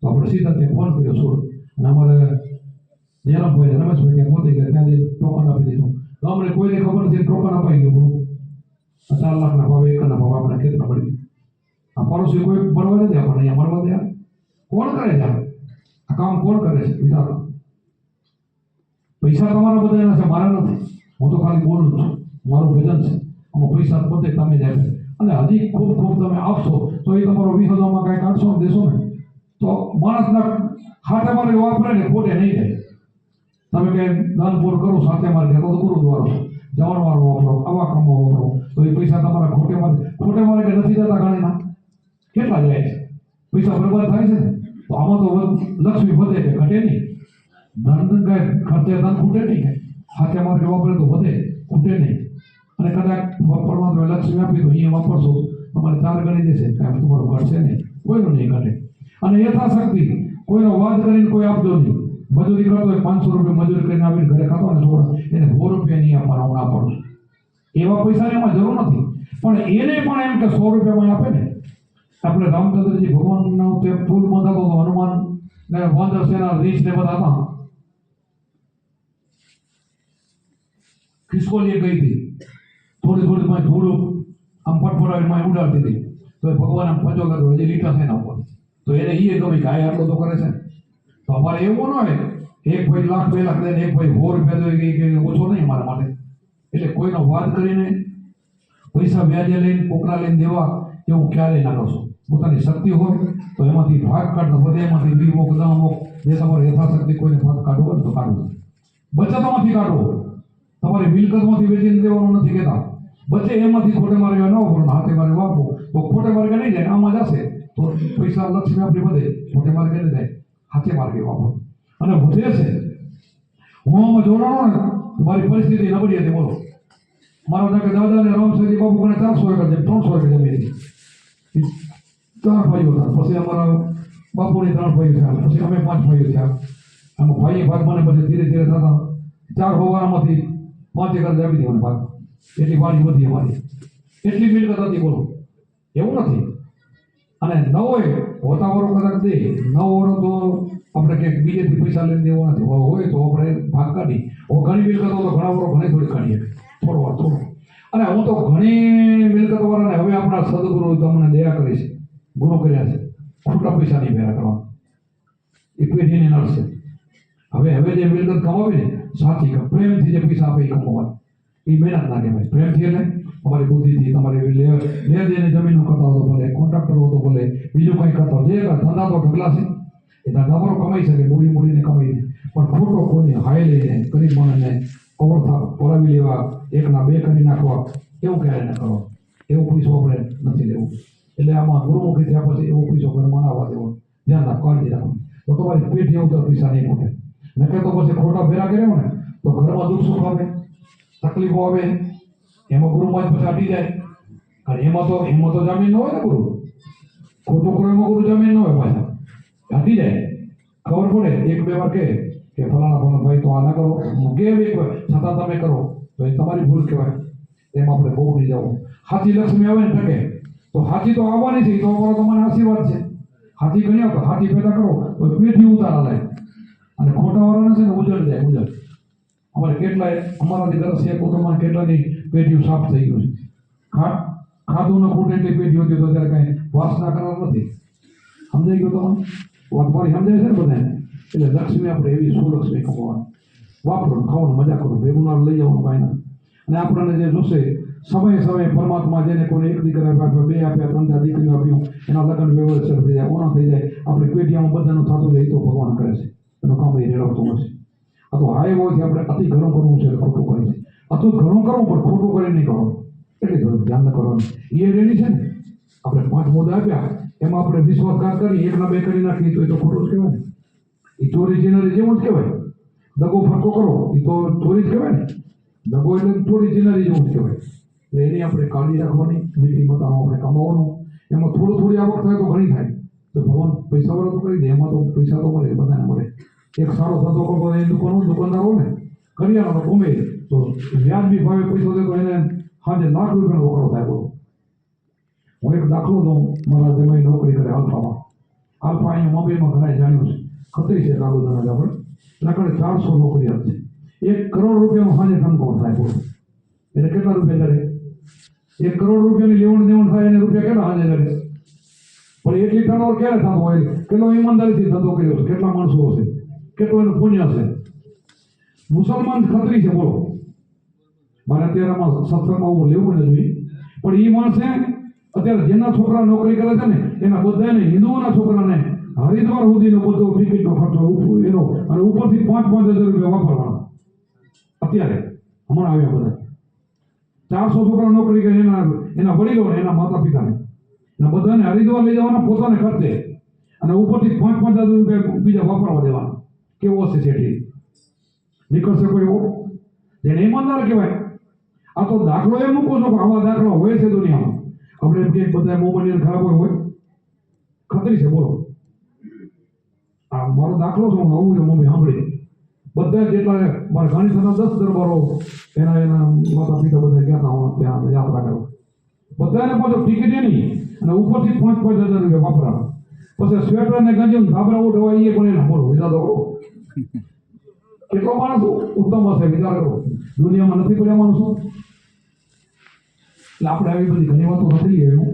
તો આપણે સીધા ત્યાં ફોન કર્યો સુરત અને અમારે જયરામભાઈ રમેશભાઈ ત્યાં પહોંચી ગયા ત્યાં ટોકન આપી દીધું ગામને કોઈને ખબર નથી ટોકન અપાઈ ગયું બોલું 4 લાખના ભાવે એકરના ભાવ આપણે ખેતર પડી આ પાડોશી કોઈ મળવા નથી આપણને અહીંયા મળવા દે કોણ કરે છે આ કામ કોણ કરે છે વિચારો પૈસા તમારા બધા એના છે મારા નથી હું તો ખાલી બોલું છું મારું ભજન છે આમાં પૈસા પોતે તમે જાય અને હજી ખૂબ તમે આપશો તો એ તમારો વિહોદોમાં કાંઈ કાઢશો ને દેશો ને તો માણસના હાથે મારે વાપરે ને ખોટે નહીં જાય તમે કંઈ દાન પૂર કરો સાથે મારે તો ગુરુદ્વારો જમણવાર વાપરો આવા કામો વાપરો તો એ પૈસા તમારા ખોટે મારે કે નથી જતા ઘણીના કેટલા જાય છે પૈસા બરબાદ થાય છે ને તો આમાં તો લક્ષ્મી વધે કે ઘટે નહીં ધન કાંઈ ખર્ચે ધન ખૂટે નહીં હાથે મારે વાપરે તો વધે ખૂટે નહીં અને કદાચ પરમાત્મા લક્ષ્મી આપી તો અહીંયા વાપરશો તમારે 4 ગણી દેશે કાંઈ તમારું ઘટશે નહીં કોઈનું નહીં ઘટે અને યથાશક્તિ કોઈનો વાદ કરીને કોઈ આપજો નહીં મજૂરી કરતો હોય 500 રૂપિયા મજૂરી કરીને આવીને ઘરે ખાતો ને છોડ એને 100 રૂપિયા નહીં આપવાના હું ના પડું એવા પૈસાની એમાં જરૂર નથી પણ એને પણ એમ કે 100 રૂપિયામાં આપે ને આપણે રામચંદ્રજી ભગવાનનો તે ફૂલ બંધાતો હતો હનુમાન ને વાંદર સેના રીચ ને બધા હતા ખિસકોલીએ ગઈ હતી થોડી માં થોડું આમ ફટફડાવીને માં ઉડાડતી હતી તો એ ભગવાન આમ પંજો કર્યો હજી લીટા છે એના ઉપર તો એને એ ગમે કે આ આટલો તો કરે છે તો અમારે એવું ન હોય એક ભાઈ 1 લાખ 2 લાખ દે એક ભાઈ 100 રૂપિયા દે કે ઓછો નહીં અમારા માટે એટલે કોઈનો વાદ કરીને પૈસા વ્યાજે લઈને કોકરા લઈને દેવા એવું ક્યારેય ના કરશો. પોતાની શક્તિ હોય તો એમાંથી ભાગ કાઢો, બધે એમાંથી 20 10 જે તમારી યથાશક્તિ કોઈને ભાગ કાઢવો હોય તો કાઢવો. બચતમાંથી કાઢવો, તમારી મિલકતમાંથી વેચીને દેવાનું નથી કહેતા. બચે એમાંથી ખોટે માર્ગે ન વાપરો, હાથે માર્ગે વાપરો તો ખોટે માર્ગે નહીં જાય, આમાં જશે તો પૈસા લક્ષ્મી આપણી વધે. ખોટે માર્ગે નહીં જાય, હાથે માર્ગે વાપરો. અને વધે છે હું આમાં જોડાણો ને તો મારી પરિસ્થિતિ નબળી હતી. બોલો, મારા દાદાને રામસરજી બાપુ કોને 400 એકર 300 એકર જમીન હતી. 4 ભાઈઓ હતા, પછી અમારા બાપુની 3 ભાઈઓ થયા, પછી અમે 5 ભાઈઓ થયા. આમાં ભાઈ ભાગ મને પછી ધીરે ધીરે થતા 4 હોવામાંથી 5 એકર જમીન હતી મને ભાગ. એટલી વાડી વધી અમારી, એટલી મિલકત હતી. બોલો, એવું નથી. અને નવો હોતાવાળો કદાચ દે, નવો તો આપણે ક્યાંક બીજેથી પૈસા લઈને દેવો નથી. હોય તો આપણે ભાગ કાઢી. ઘણી મિલકતો તો ઘણા વાળો ઘણી થોડી કાઢીએ, થોડો. અને હું તો ઘણી મિલકતો વાળાને હવે આપણા સદગુરુ તમને દયા કરી છે, ગુરુ કર્યા છે, ખોટા પૈસા નહીં ભેરા કરવા. એ પેઢીને નડશે. હવે જે મિલકત કમાવી ને સાચી પ્રેમથી જે પૈસા આપે એ કમાવા, એ મહેનત ના કહેવાય. પ્રેમથી એટલે તમારી બુદ્ધિથી, તમારી લેદેને જમીનો કરતા હો તો ભલે, કોન્ટ્રાક્ટર હો તો ભલે, બીજું કંઈ કરતા હો, જે ધંધા તો ઢગલા છે એ ધંધાવાળો કમાઈ શકે, મૂડીને કમાઈ. પણ ખોટો કોઈને હાય લઈને ગરીબ માણસને અવળથા પડાવી લેવા, 1 ના 2 કરી નાખવા, એવું ક્યારે ના કરો. એવું પૈસો આપણે નથી લેવું. એટલે આમાં ગુરુમુખી થયા પછી એવો પૈસો ઘરમાં આવવા દેવો. ધ્યાન રાખો, કાળજી રાખો. તો તમારી પેઢી ઉપર પૈસા નહીં મૂકે. નકે તો પછી ખોટા ભેરા કર્યા ને તો ઘરમાં દુઃખ સુખ આવે, તકલીફો આવે. એમાં ગુરુમાં જ પછી અટી જાય. અને એમાં તો જમીન ન હોય ને ગુરુ. ખોટું કરો એમાં ગુરુ જમીન ન હોય, પાછા અટી જાય. ખબર પડે 1-2 વાર કે ફલાણા ભાઈ તો આ ના કરો, કે એક વાર છતાં તમે કરો તો એ તમારી ભૂલ કહેવાય. એમ આપણે બહુ નહીં જવું. હાથી લક્ષ્મી આવે ને ટકે તો હાથી તો આવવાની છે, તો અમારો તમારે આશીર્વાદ છે. હાથી ગણી આવતો, હાથી પેદા કરો તો પેઢી ઉતારા લાય. અને ખોટા વાળાને છે ને ઉજળ જાય, ઉજળ. અમારે કેટલાય અમારાથી દરસ એક કુટુંબમાં કેટલાની પેઢીઓ સાફ થઈ ગયું છે. ખાધું ન ખૂટે એટલી પેઢીઓ હતી તો ત્યારે કાંઈ વાસના કરવાનું નથી. સમજાઈ ગયું તમને? વાત મારી સમજાય છે ને બધાને? એટલે લક્ષ્મી આપણે એવી સુલક્ષ્મી કમાવાની, વાપરો, ખાવાનું, મજા કરો, ભેગું ના લઈ જવાનું કાંઈ નથી. અને આપણને જે જોશે સમયે પરમાત્મા જેને કોઈને 1 દીકરા આપ્યા, 2 આપ્યા, 3 દીકરીઓ આપ્યું, એના લગ્ન વ્યવસ્થિત થઈ જાય, ઓણા થઈ જાય, આપણી પેઢીમાં બધાનું થતું જાય, તો ભગવાન કરે છે. એનું કામ એ રેડવતું નથી. આ તો હાય હોય આપણે અતિ ઘણું કરવું છે, ખોટું કરે છે. આ તો ઘણું કરવું પણ ખોટું કરી નહીં કરો. એટલે થોડું ધ્યાન કરવાનું. એ રેડી છે ને, આપણે 5 મુદ્દા આપ્યા, એમાં આપણે વિશ્વાસઘાત કરી 1 ના 2 કરી નાખીએ તો એ તો ખોટું જ કહેવાય. એ ચોરી ચીનરી જેવું જ કહેવાય. દગો ફટકો કરો એ તો ચોરી જ કહેવાય ને. દગો એટલે ચોરી ચીનરી જેવું જ કહેવાય. એટલે એની આપણે કાળજી રાખવાની, નીતિ મતાનું આપણે કમાવાનું. એમાં થોડી આવક થાય તો ઘણી થાય તો ભગવાન પૈસાવાળો તો કરી દે. એમાં તો પૈસા તો મળે, બધાને મળે. એક સારો ધંધો કરતો એ દુકાનદાર હોય ને, કરિયાણો ગમે તો વ્યાજબી ભાવે પૈસો દે તો એને સાંજે ₹1 લાખ રોકડો થાય. બોલો, હું એક દાખલો દઉં. મારા જમાઈ નોકરી કરે આલ્ફામાં. આલ્ફા અહીંયા મુંબઈમાં ઘણા જાણ્યું છે, ખતરી છે કાબુદાના જ આપણે. એના કારણે 400 નોકરીયાત છે. ₹1 કરોડ સાંજે ટનકોણ થાય. બોલો, એટલે કેટલા રૂપિયા કરે? ₹1 કરોડ લેવણ દેવણ થાય એને રૂપિયા કેટલા સાંજે કરે? પણ એટલી ટર્નઓવર ક્યારે થતો હોય? કેટલો ઈમાનદારીથી ધંધો કર્યો છે, કેટલા માણસો હશે, કેટલું એનું પુણ્ય છે. મુસલમાન ખતરી છે. બોલો, મારે અત્યારેમાં સત્સંગમાં હું લેવું ને જોઈએ, પણ એ માણસે અત્યારે જેના છોકરા નોકરી કરે છે ને એના બધાને, હિન્દુઓના છોકરાને હરિદ્વાર સુધીનો બધો ટિકિટનો ખર્ચો એનો, અને ઉપરથી 5-5 હજાર રૂપિયા વાપરવાના. અત્યારે હમણાં આવ્યા બધા 400 છોકરા નોકરી કરે, એના વડીલોને, એના માતા પિતાને, અને બધાને હરિદ્વાર લઈ જવાના પોતાને ખર્ચે, અને ઉપરથી 5-5 હજાર રૂપિયા બીજા વાપરવા દેવાના. કેવો હશે શેઠી? નીકળશે કોઈ એવો? તેને ઈમાનદાર કહેવાય. આ તો દાખલો એ મૂકો છો કે આવા દાખલા હોય છે દુનિયામાં. આપણે એમ કે બધા મોબાઈલ ખરાબ હોય, ખતરી છે. બોલો, આ મારો દાખલો છે, હું આવું છું મમ્મી સાંભળી. બધા જેટલા મારા ઘણી 10 દરબારો એના માતા પિતા બધા ગયા હતા ત્યાં યાત્રા કરવા. બધાને પાછો ટિકિટ નહીં, અને ઉપરથી 5-5 હજાર રૂપિયા વાપરા. પછી સ્વેટર ને ગંજી ધાબરા ઉઠવા એ પણ એના. બોલો, વિચાર કરો કેટલો માણસ ઉત્તમ હશે. વિચાર કરો, દુનિયામાં નથી પડ્યા માણસો. એટલે આપણે આવી બધી ઘણી વાતો નથી એવું.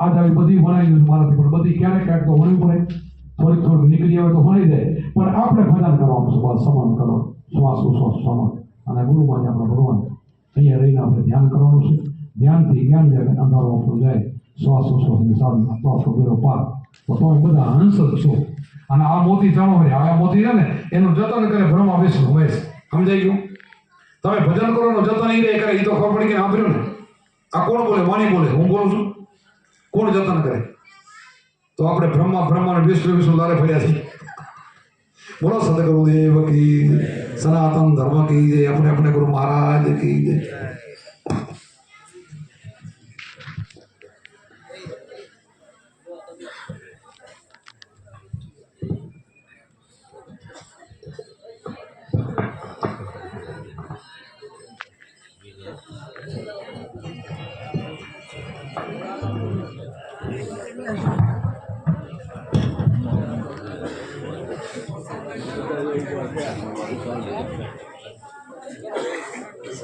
આજ આવી બધી ભણાઈ ગયું મારાથી, પણ બધી ક્યારેક ક્યાંક તો ભણવી પડે. થોડીક નીકળી આવે તો ભણાઈ જાય. પણ આપણે ભજન કરવાનું છે, બસ સમાન કરવાનું, શ્વાસ ઉશ્વાસ સમાન. અને ગુરુમાં જ આપણા ભગવાન અહીંયા રહીને આપણે ધ્યાન કરવાનું છે. ધ્યાનથી જ્ઞાન જાય અંધારો આપણો જાય. શ્વાસ ઉશ્વાસની સાધના તો આપણો બેરો પાર. તો તમે બધા હંસ જ છો. અને આ મોતી જાણો હોય આ મોતી છે ને એનું જતન કરે બ્રહ્મા વિષ્ણુ મહેશ. સમજાઈ ગયું? તમે ભજન કરો ને જતન એ કરે એ તો ખબર પડી કે સાંભળ્યું ને. આ કોણ બોલે? વાણી બોલે. હું બોલું છું. કોણ જતન કરે? તો આપણે બ્રહ્મા અને વિષ્ણુ લારે ફર્યા છીએ. બોલો સદગુરુદેવ કી જય. સનાતન ધર્મ કી જય. આપણે ગુરુ મહારાજ કી જય. Gracias.